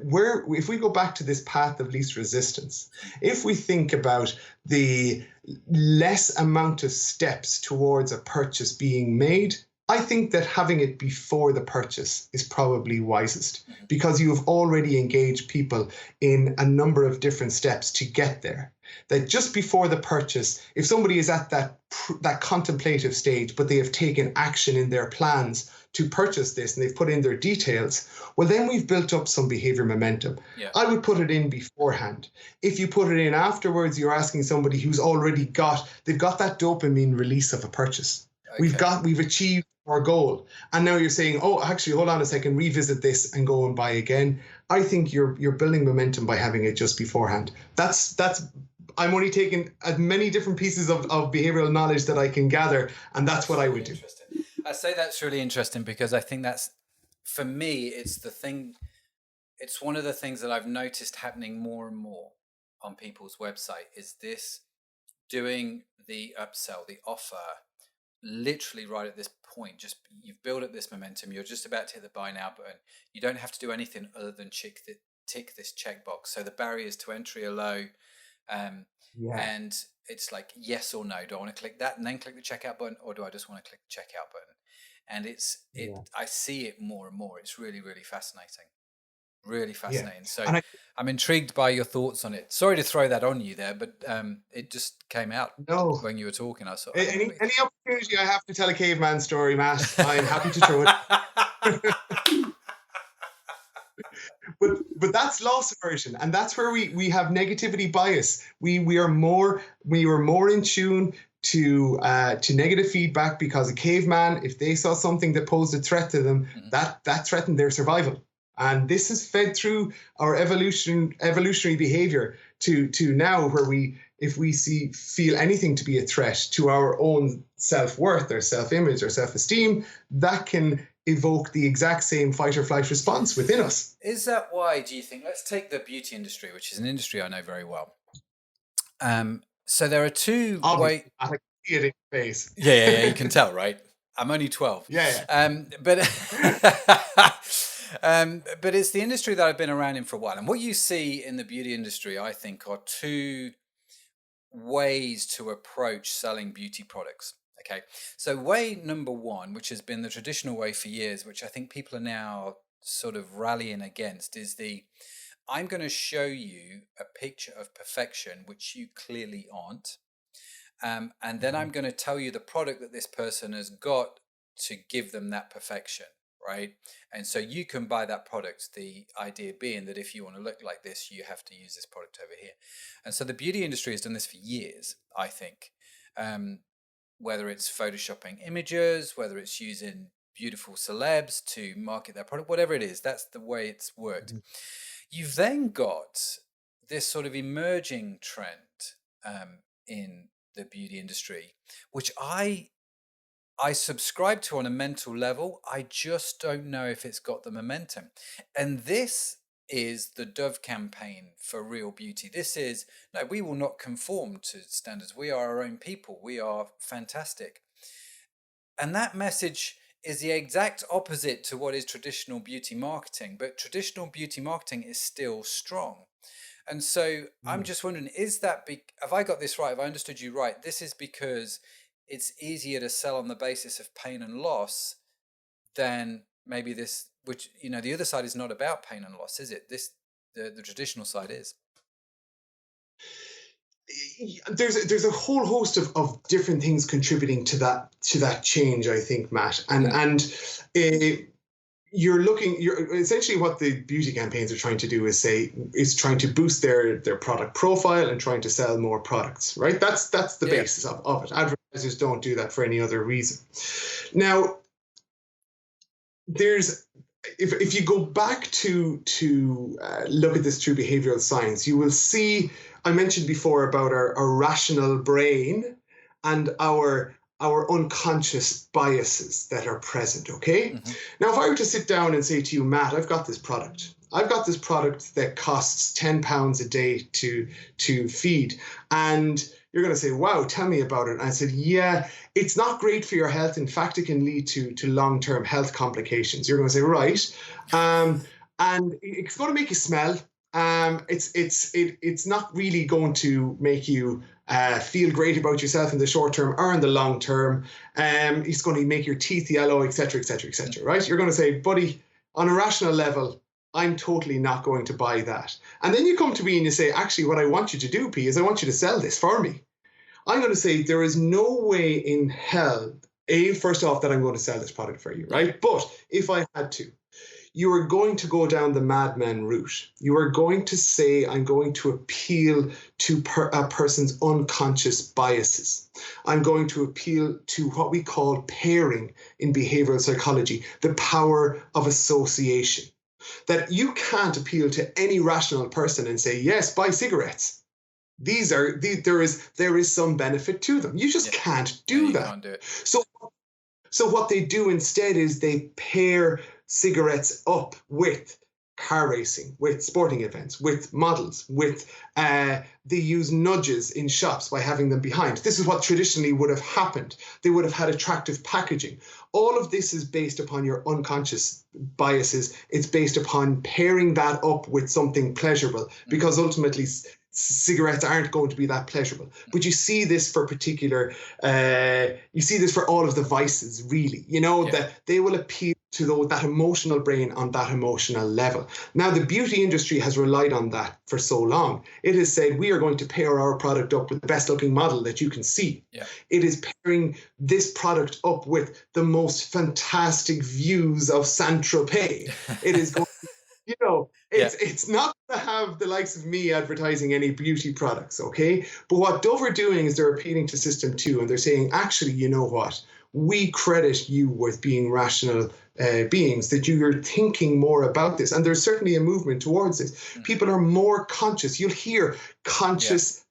if we go back to this path of least resistance, if we think about the less amount of steps towards a purchase being made, I think that having it before the purchase is probably wisest, because you have already engaged people in a number of different steps to get there. That just before the purchase, if somebody is at that contemplative stage, but they have taken action in their plans to purchase this and they've put in their details, well, then we've built up some behavior momentum. Yeah. I would put it in beforehand. If you put it in afterwards, you're asking somebody who's already they've got that dopamine release of a purchase. Okay. We've achieved our goal. And now you're saying, oh, actually, hold on a second, revisit this and go and buy again. I think you're building momentum by having it just beforehand. I'm only taking as many different pieces of behavioral knowledge that I can gather, and that's what I would do. I say that's really interesting because I think that's, for me, it's one of the things that I've noticed happening more and more on people's website is this doing the upsell, the offer, literally right at this point. Just you've built up this momentum, you're just about to hit the buy now button. You don't have to do anything other than tick this checkbox. So the barriers to entry are low. And it's like yes or no. Do I want to click that and then click the checkout button, or do I just want to click the checkout button? And I see it more and more. It's really, really fascinating. Really fascinating. So I'm intrigued by your thoughts on it. Sorry to throw that on you there, but it just came out when you were talking. I saw any opportunity I have to tell a caveman story, Matt, I'm happy to throw it. But that's loss aversion, and that's where we have negativity bias. We are more in tune to negative feedback, because a caveman, if they saw something that posed a threat to them, that threatened their survival. And this is fed through our evolutionary behavior to now, where if we feel anything to be a threat to our own self-worth, our self-image, our self-esteem, that can evoke the exact same fight or flight response within us. Is that why, do you think? Let's take the beauty industry, which is an industry I know very well. So there are two ways. I can see it in your face. Yeah, you can tell, right? I'm only 12. Yeah. But it's the industry that I've been around in for a while. And what you see in the beauty industry, I think, are two ways to approach selling beauty products. Okay, so way number one, which has been the traditional way for years, which I think people are now sort of rallying against, is I'm going to show you a picture of perfection, which you clearly aren't. And then I'm going to tell you the product that this person has got to give them that perfection, right? And so you can buy that product, the idea being that if you want to look like this, you have to use this product over here. And so the beauty industry has done this for years, I think. Whether it's photoshopping images, whether it's using beautiful celebs to market their product, whatever it is, that's the way it's worked. You've then got this sort of emerging trend in the beauty industry, which I subscribe to on a mental level. I just don't know if it's got the momentum. And this is the Dove campaign for real beauty. This is, no, we will not conform to standards. We are our own people. We are fantastic. And that message is the exact opposite to what is traditional beauty marketing. But traditional beauty marketing is still strong. And so I'm just wondering, have I got this right? Have I understood you right? This is because it's easier to sell on the basis of pain and loss than maybe this, which, the other side is not about pain and loss, is it? The traditional side is. There's a whole host of different things contributing to that change, I think, Matt. And you're essentially what the beauty campaigns are trying to do is trying to boost their product profile and trying to sell more products, right? That's the basis of it. Advertisers don't do that for any other reason. Now, if you go back to look at this through behavioral science, you will see, I mentioned before about our rational brain and our unconscious biases that are present, okay? Mm-hmm. Now, if I were to sit down and say to you, Matt, I've got this product that costs £10 a day to feed, and you're going to say, wow, tell me about it. And I said, yeah, it's not great for your health. In fact, it can lead to long-term health complications. You're going to say, right. And it's going to make you smell. It's not really going to make you feel great about yourself in the short term or in the long term. It's going to make your teeth yellow, et cetera, right? You're going to say, buddy, on a rational level, I'm totally not going to buy that. And then you come to me and you say, actually, what I want you to do, P, is I want you to sell this for me. I'm going to say there is no way in hell, first off, that I'm going to sell this product for you, right? But if I had to, you are going to go down the madman route. You are going to say, I'm going to appeal to a person's unconscious biases. I'm going to appeal to what we call pairing in behavioral psychology, the power of association. That you can't appeal to any rational person and say, yes, buy cigarettes. There is some benefit to them. You just can't do that. Can't do it. So what they do instead is they pair cigarettes up with car racing, with sporting events, with models, they use nudges in shops by having them behind. This is what traditionally would have happened. They would have had attractive packaging. All of this is based upon your unconscious biases. It's based upon pairing that up with something pleasurable, because ultimately cigarettes aren't going to be that pleasurable. But you see this for all of the vices, really, that they will appeal to that emotional brain on that emotional level. Now, the beauty industry has relied on that for so long. It has said, we are going to pair our product up with the best looking model that you can see. Yeah. It is pairing this product up with the most fantastic views of Saint-Tropez. It is going it's not to have the likes of me advertising any beauty products, okay? But what Dove are doing is they're appealing to System 2, and they're saying, actually, you know what? We credit you with being rational beings, that you're thinking more about this. And there's certainly a movement towards this. Mm-hmm. People are more conscious. You'll hear conscious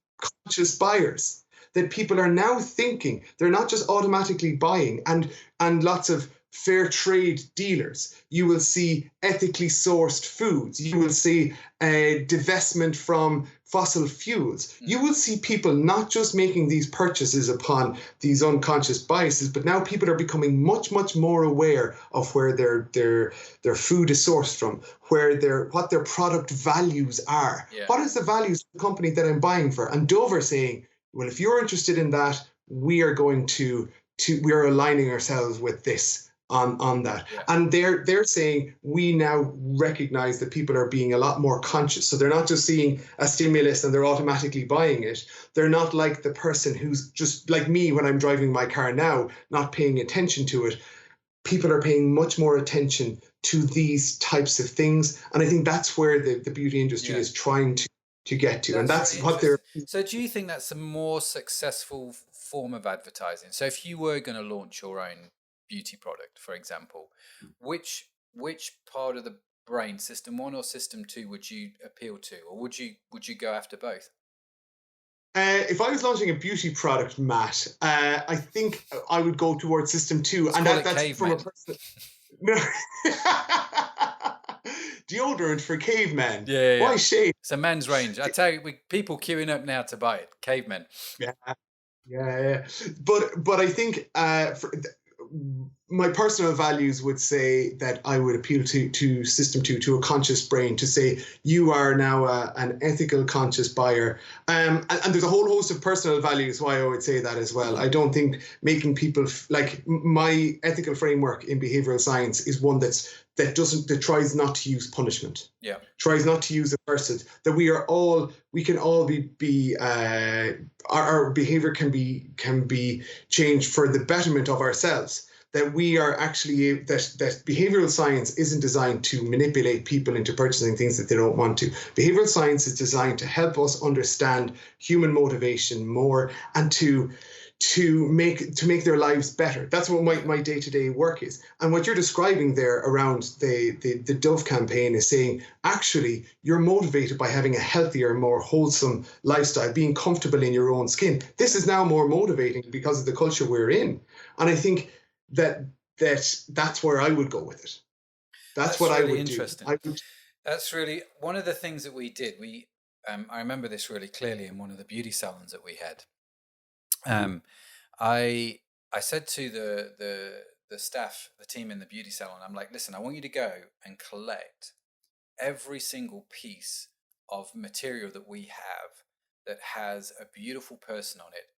buyers, that people are now thinking. They're not just automatically buying. And lots of fair trade dealers. You will see ethically sourced foods. You will see divestment from fossil fuels. You will see people not just making these purchases upon these unconscious biases, but now people are becoming much, much more aware of where their food is sourced from, what their product values are. Yeah. What is the values of the company that I'm buying for? And Dove are saying, well, if you're interested in that, we are aligning ourselves with this. On that. Yeah. And they're saying we now recognize that people are being a lot more conscious. So they're not just seeing a stimulus and they're automatically buying it. They're not like the person who's just like me when I'm driving my car now, not paying attention to it. People are paying much more attention to these types of things. And I think that's where the beauty industry is trying to get to. And that's what they're... So do you think that's a more successful form of advertising? So if you were going to launch your own beauty product, for example, which part of the brain, System 1 or System 2, would you appeal to, or would you go after both? If I was launching a beauty product, Matt, I think I would go towards System 2. Let's and call that's it from a person. No. Deodorant for cavemen. Yeah. Why shave? It's a men's range. I tell you, people queuing up now to buy it. Cavemen. Yeah. But I think my personal values would say that I would appeal to system two, to a conscious brain, to say you are now an ethical, conscious buyer. And there's a whole host of personal values why I would say that as well. I don't think making people like my ethical framework in behavioral science is one that tries not to use punishment. Yeah. Tries not to use aversive. That we can all be our behavior can be changed for the betterment of ourselves. That we are actually, that behavioral science isn't designed to manipulate people into purchasing things that they don't want to. Behavioral science is designed to help us understand human motivation more and to make their lives better. That's what my day-to-day work is. And what you're describing there around the Dove campaign is saying, actually, you're motivated by having a healthier, more wholesome lifestyle, being comfortable in your own skin. This is now more motivating because of the culture we're in. And I think that's where I would go with it. That's what really I would interesting. Do. That's really one of the things that we did. I remember this really clearly in one of the beauty salons that we had. I said to the staff, the team in the beauty salon, I'm like, listen, I want you to go and collect every single piece of material that we have that has a beautiful person on it.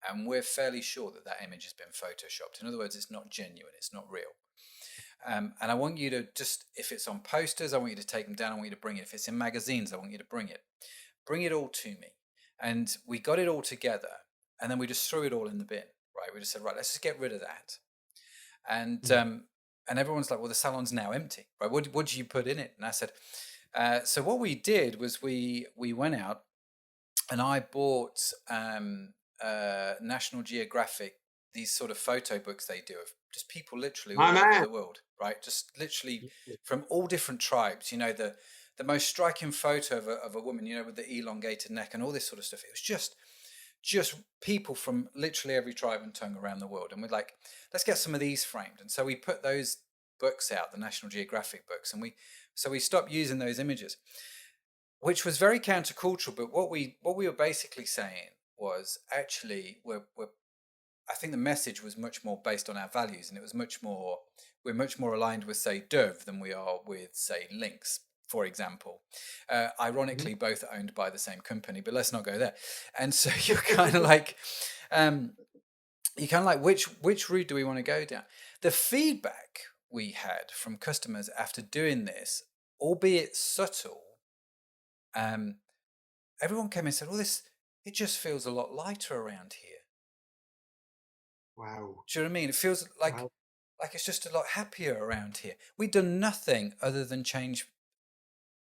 And we're fairly sure that image has been photoshopped. In other words, it's not genuine, it's not real. And I want you to just, if it's on posters, I want you to take them down. I want you to bring it. If it's in magazines, I want you to bring it. Bring it all to me. And we got it all together. And then we just threw it all in the bin, right? We just said, right, let's just get rid of that. And everyone's like, well, the salon's now empty, right? What did you put in it? And I said, so what we did was we went out and I bought National Geographic, these sort of photo books they do of just people literally all over the world, right? Just literally from all different tribes, the most striking photo of a woman, with the elongated neck and all this sort of stuff. It was just people from literally every tribe and tongue around the world. And we're like, let's get some of these framed. And so we put those books out, the National Geographic books, and we stopped using those images, which was very countercultural. But what we were basically saying was actually I think the message was much more based on our values, and it was we're much more aligned with, say, Dove than we are with, say, Lynx, for example. Ironically, both are owned by the same company, but let's not go there. And so you're kind of like, which route do we want to go down? The feedback we had from customers after doing this, albeit subtle, everyone came and said, well, it just feels a lot lighter around here. Wow. Do you know what I mean? It feels like it's just a lot happier around here. We've done nothing other than change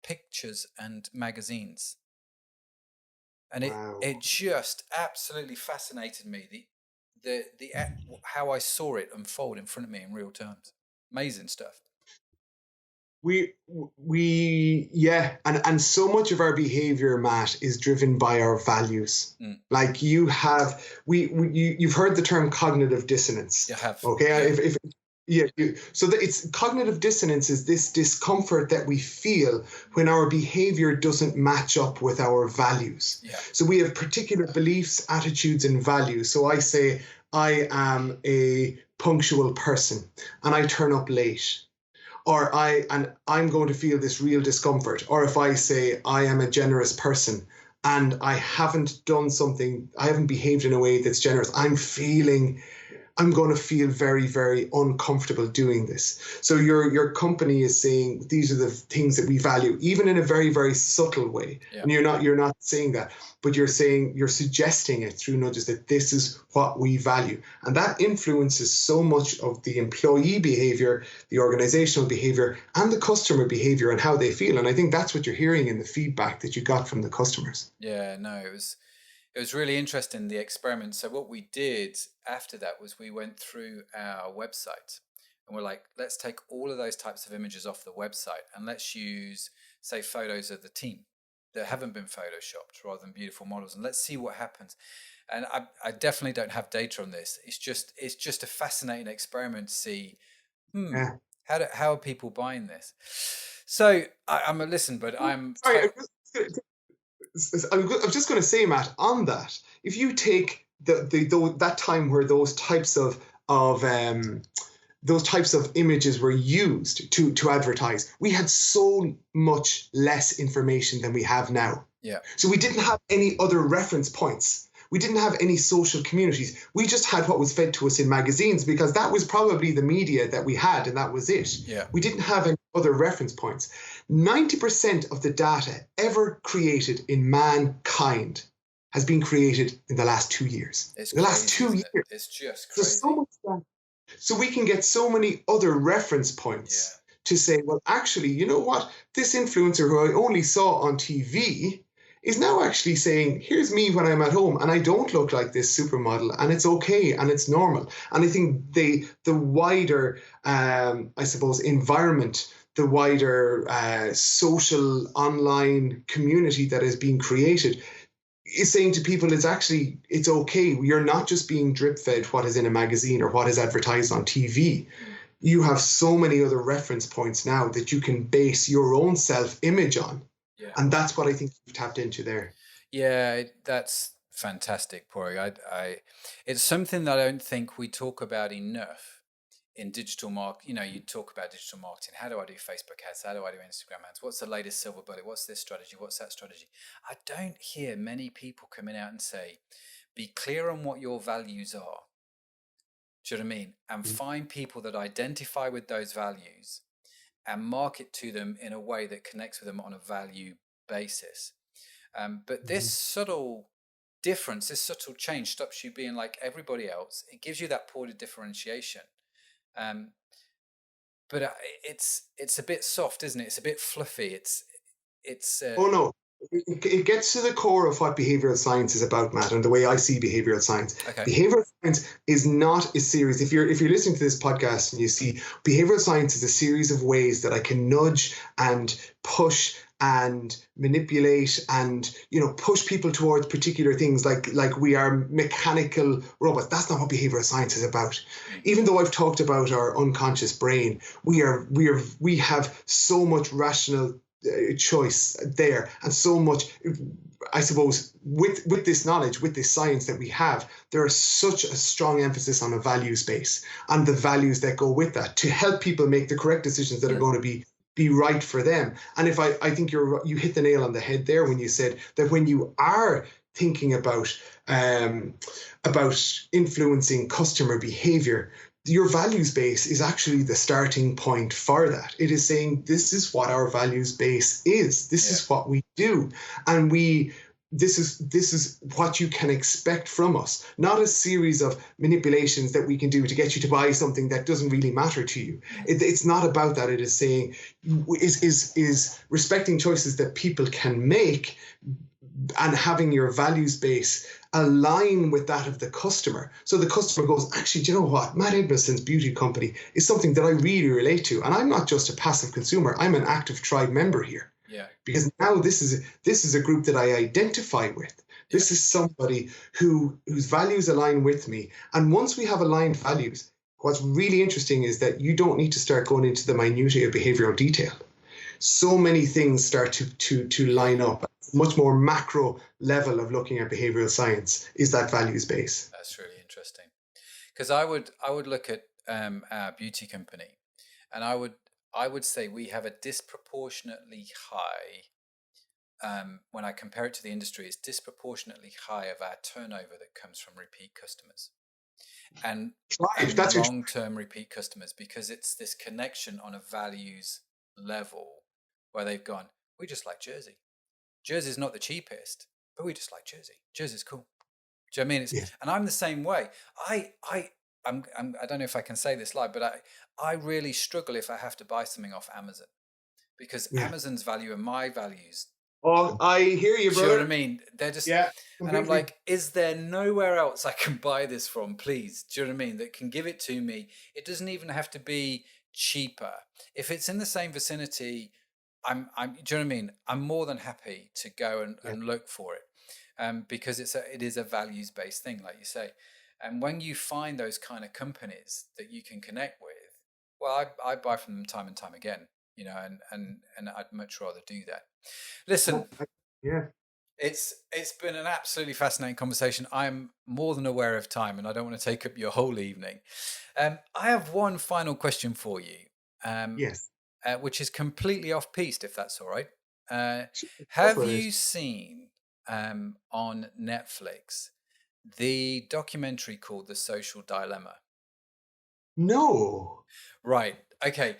pictures and magazines. And it just absolutely fascinated me, the how I saw it unfold in front of me in real terms. Amazing stuff. And so much of our behavior, Matt, is driven by our values. Like you've heard the term cognitive dissonance. I have. Okay, it's cognitive dissonance is this discomfort that we feel when our behavior doesn't match up with our values. Yeah. So we have particular beliefs, attitudes, and values. So I say I am a punctual person and I turn up late. Or I'm going to feel this real discomfort. Or if I say I am a generous person and I haven't done something, I haven't behaved in a way that's generous, I'm going to feel very, very uncomfortable doing this. So your company is saying these are the things that we value, even in a very, very subtle way. Yeah. And you're not saying that, but you're suggesting it through nudges that this is what we value. And that influences so much of the employee behavior, the organizational behavior, and the customer behavior and how they feel. And I think that's what you're hearing in the feedback that you got from the customers. Yeah, no, it was really interesting, the experiment. So what we did after that was we went through our website and we're like, let's take all of those types of images off the website and let's use, say, photos of the team that haven't been photoshopped rather than beautiful models, and let's see what happens. And I definitely don't have data on this. It's just a fascinating experiment to see how are people buying this. So I'm a sorry. I'm just going to say, Matt, on that, if you take that time where those types of those types of images were used to advertise, we had so much less information than we have now. Yeah. So we didn't have any other reference points. We didn't have any social communities. We just had what was fed to us in magazines, because that was probably the media that we had, and that was it. Yeah. We didn't have any other reference points. 90% of the data ever created in mankind has been created in the last 2 years. It's the crazy, last 2 isn't years. it? It's just crazy. So much data. So we can get so many other reference points to say, well, actually, you know what? This influencer who I only saw on TV is now actually saying, here's me when I'm at home and I don't look like this supermodel, and it's okay and it's normal. And I think the wider, I suppose, environment, the wider social online community that is being created is saying to people, it's okay. You're not just being drip fed what is in a magazine or what is advertised on TV. You have so many other reference points now that you can base your own self-image on. Yeah. And that's what I think you've tapped into there. Yeah, that's fantastic, Padraig. It's something that I don't think we talk about enough in digital marketing. You talk about digital marketing. How do I do Facebook ads? How do I do Instagram ads? What's the latest silver bullet? What's this strategy? What's that strategy? I don't hear many people coming out and say, be clear on what your values are. Do you know what I mean? And find people that identify with those values and market to them in a way that connects with them on a value basis. But this subtle difference, this subtle change stops you being like everybody else. It gives you that point of differentiation. But it's a bit soft, isn't it? It's a bit fluffy. Oh no, it gets to the core of what behavioral science is about, Matt, and the way I see behavioral science. Okay. Behavioral science is not a series. If you're listening to this podcast and you see behavioral science is a series of ways that I can nudge and push and manipulate and push people towards particular things, like we are mechanical robots. That's not what behavioral science is about. Even though I've talked about our unconscious brain, we have so much rational choice there, and so much, I suppose, with this knowledge, with this science that we have, there is such a strong emphasis on a values base and the values that go with that to help people make the correct decisions that are going to be right for them. And if I think you hit the nail on the head there when you said that when you are thinking about influencing customer behavior, your values base is actually the starting point for that. It is saying, this is what our values base is. This is what we do. And this is what you can expect from us, not a series of manipulations that we can do to get you to buy something that doesn't really matter to you. It's not about that. It is saying, is respecting choices that people can make and having your values base align with that of the customer. So the customer goes, actually, do you know what? Matt Edmundson's beauty company is something that I really relate to. And I'm not just a passive consumer. I'm an active tribe member here. Yeah. Because now this is a group that I identify with. This is somebody whose values align with me. And once we have aligned values, what's really interesting is that you don't need to start going into the minutiae of behavioral detail. So many things start to line up. Much more macro level of looking at behavioral science is that values base. That's really interesting, because I would look at our beauty company, and I would say we have a disproportionately high, when I compare it to the industry, it's disproportionately high of our turnover that comes from repeat customers and long-term repeat customers, because it's this connection on a values level where they've gone, we just like Jersey. Jersey's not the cheapest, but we just like Jersey. Jersey's cool. Do you know what I mean? And I'm the same way. I don't know if I can say this live, but I really struggle if I have to buy something off Amazon, because Amazon's value and my values. Oh, I hear you, brother. Do you know what I mean? They're just, and I'm like, is there nowhere else I can buy this from, please? Do you know what I mean? That can give it to me. It doesn't even have to be cheaper. If it's in the same vicinity, do you know what I mean? I'm more than happy to go and look for it, because it is a values-based thing, like you say. And when you find those kind of companies that you can connect with, well, I buy from them time and time again, and I'd much rather do that. Listen, It's been an absolutely fascinating conversation. I'm more than aware of time, and I don't want to take up your whole evening. I have one final question for you, Yes. which is completely off piste, if that's all right. Go Have for you it. seen on Netflix the documentary called The Social Dilemma? No. Right. Okay.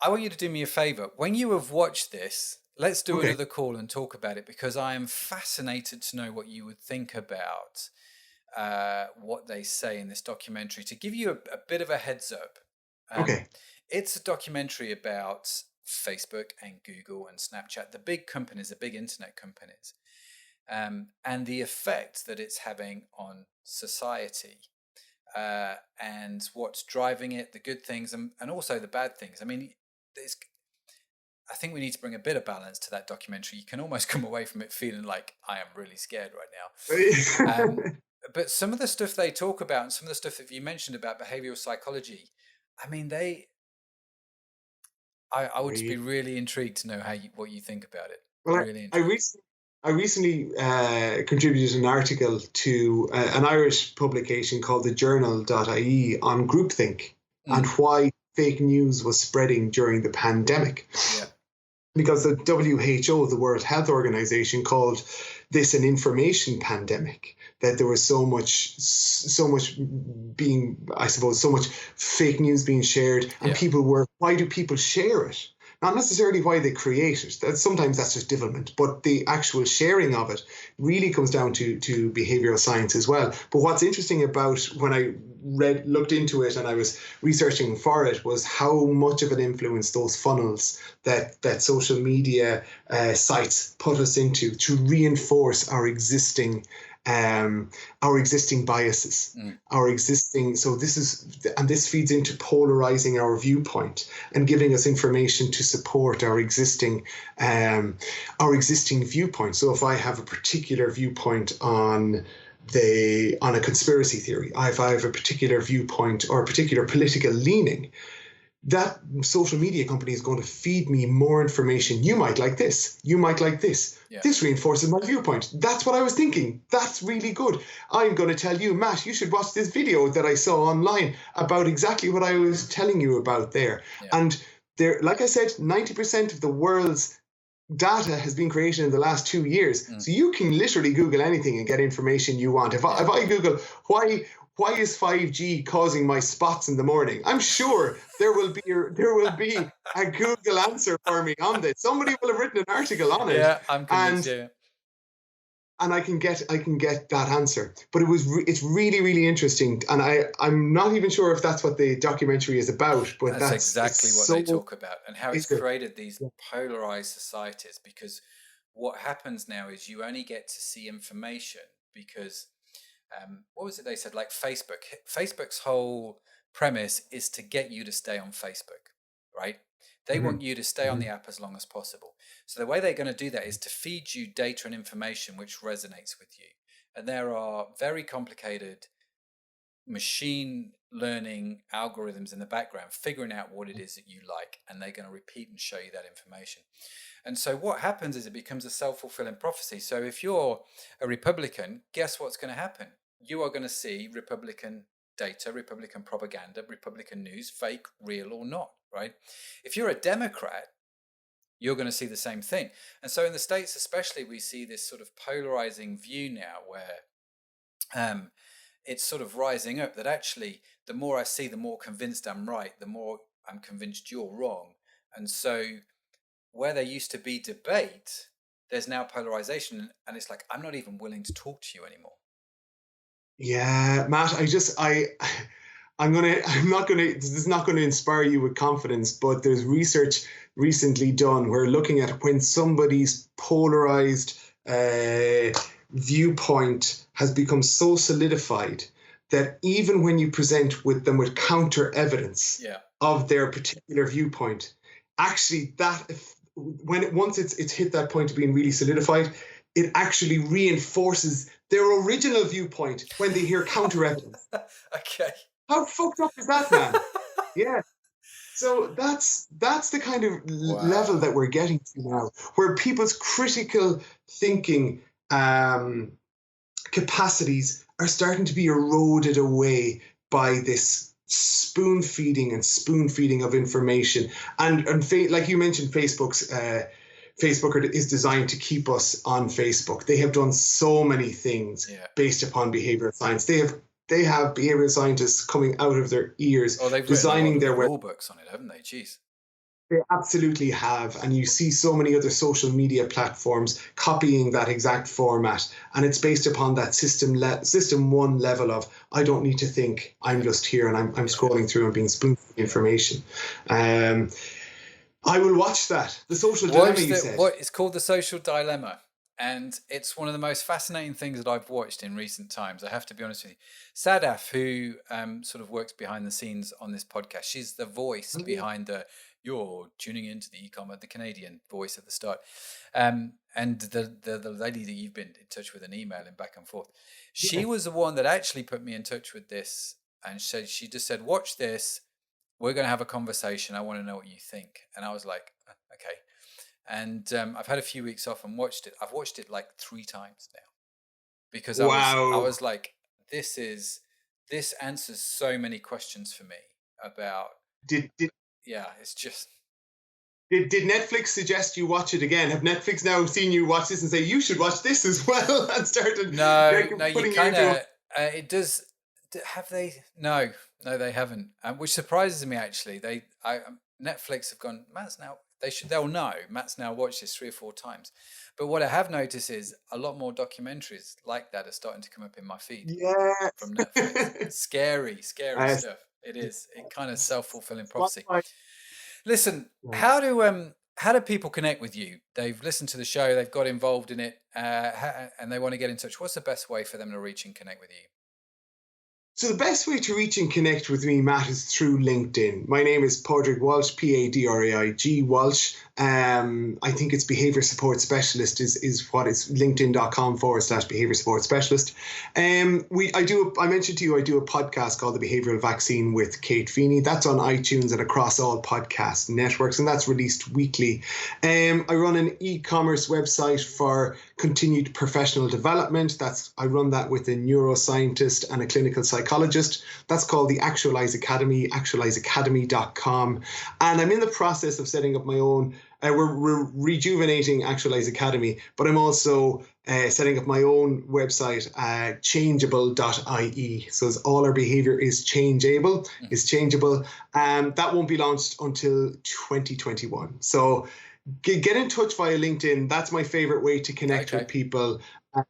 I want you to do me a favor. When you have watched this, let's do Okay. another call and talk about it, because I am fascinated to know what you would think about what they say in this documentary. To give you a bit of a heads up, Okay. it's a documentary about Facebook and Google and Snapchat, the big companies, the big internet companies, and the effect that it's having on society. And what's driving it, the good things and also the bad things. I mean, I think we need to bring a bit of balance to that documentary. You can almost come away from it feeling like I am really scared right now. But some of the stuff they talk about and some of the stuff that you mentioned about behavioral psychology, I mean, I would just be really intrigued to know what you think about it. Well, Really I intrigued. recently contributed an article to an Irish publication called the Journal.ie on groupthink and why fake news was spreading during the pandemic. Yeah. Because the WHO, the World Health Organization, called this an information pandemic, that there was so much being, I suppose, so much fake news being shared, and why do people share it? Not necessarily why they create it. Sometimes that's just development, but the actual sharing of it really comes down to behavioral science as well. But what's interesting about when I looked into it and I was researching for it was how much of an influence those funnels that social media sites put us into to reinforce our existing biases, this feeds into polarizing our viewpoint and giving us information to support our existing viewpoint. So if I have a particular viewpoint on a conspiracy theory, if I have a particular viewpoint or a particular political leaning, that social media company is going to feed me more information. You might like this. You might like this. Yeah. This reinforces my viewpoint. That's what I was thinking. That's really good. I'm going to tell you, Matt, you should watch this video that I saw online about exactly what I was telling you about there. Yeah. And there, like I said, 90% of the world's data has been created in the last 2 years. So you can literally Google anything and get information you want. If I Google why is 5G causing my spots in the morning, I'm sure there will be a Google answer for me on this. Somebody will have written an article on it. Yeah, I'm convinced. And I can get that answer. But it's really, really interesting. And I'm not even sure if that's what the documentary is about. But that's exactly what they talk about, and how it's created these polarized societies. Because what happens now is you only get to see information because what was it they said? Like Facebook's whole premise is to get you to stay on Facebook, right? They want you to stay on the app as long as possible. So the way they're going to do that is to feed you data and information which resonates with you. And there are very complicated machine learning algorithms in the background figuring out what it is that you like, and they're going to repeat and show you that information. And so what happens is it becomes a self-fulfilling prophecy. So if you're a Republican, guess what's going to happen? You are going to see Republican data, Republican propaganda, Republican news, fake, real or not, right? If you're a Democrat, you're going to see the same thing. And so in the States especially, we see this sort of polarizing view now where it's sort of rising up that actually the more I see, the more convinced I'm right, the more I'm convinced you're wrong. And so where there used to be debate, there's now polarization, and it's like, I'm not even willing to talk to you anymore. Yeah, Matt, this is not going to inspire you with confidence, but there's research recently done where looking at when somebody's polarized viewpoint has become so solidified that even when you present them with counter evidence of their particular viewpoint, actually once it's hit that point of being really solidified, it actually reinforces their original viewpoint when they hear counter evidence. Okay. How fucked up is that, man? Yeah. So that's the kind of level that we're getting to now, where people's critical thinking capacities are starting to be eroded away by this spoon feeding of information. And like you mentioned, Facebook is designed to keep us on Facebook. They have done so many things based upon behavioral science. They have behavioral scientists coming out of their ears, they've designing their rule books on it, haven't they? Jeez. They absolutely have. And you see so many other social media platforms copying that exact format. And it's based upon that system one level of, I don't need to think, I'm just here and I'm scrolling through and being spoon-fed information. I will watch that. The Social Dilemma, you said. It's called The Social Dilemma. And it's one of the most fascinating things that I've watched in recent times. I have to be honest with you. Sadaf, who sort of works behind the scenes on this podcast, she's the voice behind you're tuning into the eCommerce, the Canadian voice at the start. And the lady that you've been in touch with and emailing back and forth, she was the one that actually put me in touch with this. And she just said, watch this. We're going to have a conversation. I want to know what you think. And I was like, okay. And I've had a few weeks off and watched it. I've watched it like 3 times now because I was like, this answers so many questions for me about. It's just. Did Netflix suggest you watch it again? Have Netflix now seen you watch this and say you should watch this as well and started? No, you kind of. It does. Have they? No, they haven't. Which surprises me actually. Netflix have gone. Matt's now. They'll know. Matt's now watched this 3 or 4 times. But what I have noticed is a lot more documentaries like that are starting to come up in my feed. From Netflix. Scary stuff. It is. It kind of self-fulfilling prophecy. Listen, how do people connect with you? They've listened to the show, they've got involved in it, and they want to get in touch. What's the best way for them to reach and connect with you? So the best way to reach and connect with me, Matt, is through LinkedIn. My name is Padraig Walsh, Padraig Walsh. I think it's Behaviour Support Specialist is what it's linkedin.com/Behaviour Support Specialist. I mentioned to you, I do a podcast called The Behavioural Vaccine with Kate Feeney. That's on iTunes and across all podcast networks, and that's released weekly. I run an e-commerce website for continued professional development. I run that with a neuroscientist and a clinical psychologist. That's called the Actualize Academy, actualizeacademy.com. And I'm in the process of setting up my own. We're rejuvenating Actualize Academy, but I'm also setting up my own website, changeable.ie. So all our behavior is changeable. That won't be launched until 2021. So get in touch via LinkedIn. That's my favorite way to connect with people.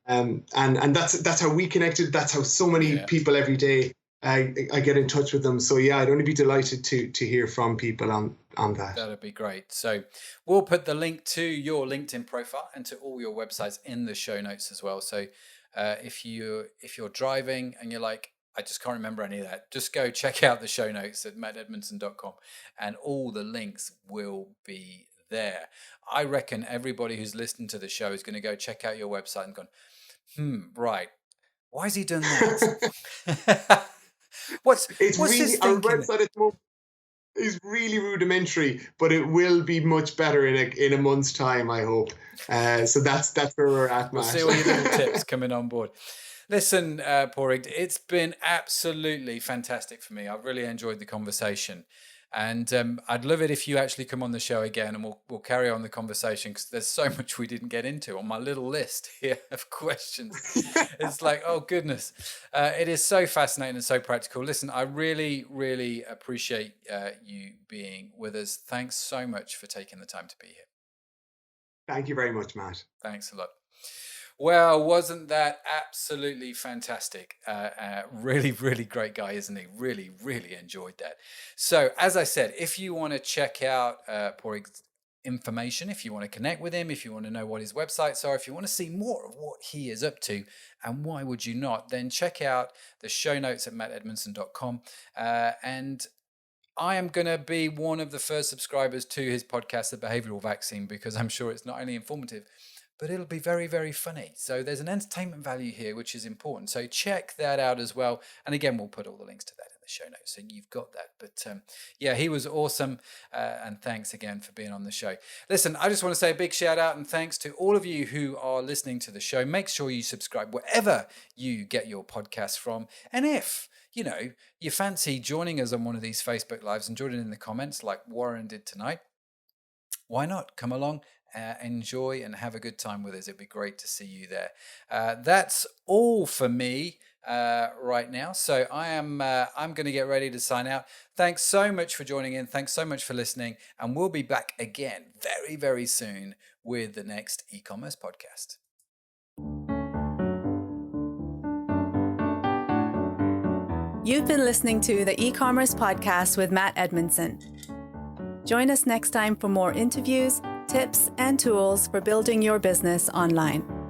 And that's how we connected. That's how so many people every day I get in touch with them. So I'd only be delighted to hear from people on that. That'd be great. So we'll put the link to your LinkedIn profile and to all your websites in the show notes as well. So if you're driving and you're like, I just can't remember any of that, just go check out the show notes at mattedmundson.com and all the links will be there. I reckon everybody who's listened to the show is going to go check out your website and gone, right, why has he done that? what's his thinking? Our website at the moment is really rudimentary, but it will be much better in a month's time, I hope. So that's where we're at, Matt. We'll see all your little tips coming on board. Listen, Padraig, it's been absolutely fantastic for me. I've really enjoyed the conversation. And I'd love it if you actually come on the show again and we'll carry on the conversation because there's so much we didn't get into on my little list here of questions. It's like, oh, goodness. It is so fascinating and so practical. Listen, I really, really appreciate you being with us. Thanks so much for taking the time to be here. Thank you very much, Matt. Thanks a lot. Well, wasn't that absolutely fantastic? Really, really great guy, isn't he? Really, really enjoyed that. So, as I said, if you want to check out Padraig's information, if you want to connect with him, if you want to know what his websites are, if you want to see more of what he is up to, and why would you not, then check out the show notes at mattedmundson.com. And I am going to be one of the first subscribers to his podcast, The Behavioural Vaccine, because I'm sure it's not only informative, but it'll be very, very funny. So there's an entertainment value here, which is important. So check that out as well. And again, we'll put all the links to that in the show notes, so you've got that. But yeah, he was awesome, and thanks again for being on the show. Listen, I just want to say a big shout out and thanks to all of you who are listening to the show. Make sure you subscribe wherever you get your podcasts from, and if you fancy joining us on one of these Facebook Lives and joining in the comments like Warren did tonight, why not? Come along, enjoy and have a good time with us. It'd be great to see you there. That's all for me right now. So I'm going to get ready to sign out. Thanks so much for joining in. Thanks so much for listening. And we'll be back again very, very soon with the next e-commerce podcast. You've been listening to the e-commerce podcast with Matt Edmundson. Join us next time for more interviews, tips, and tools for building your business online.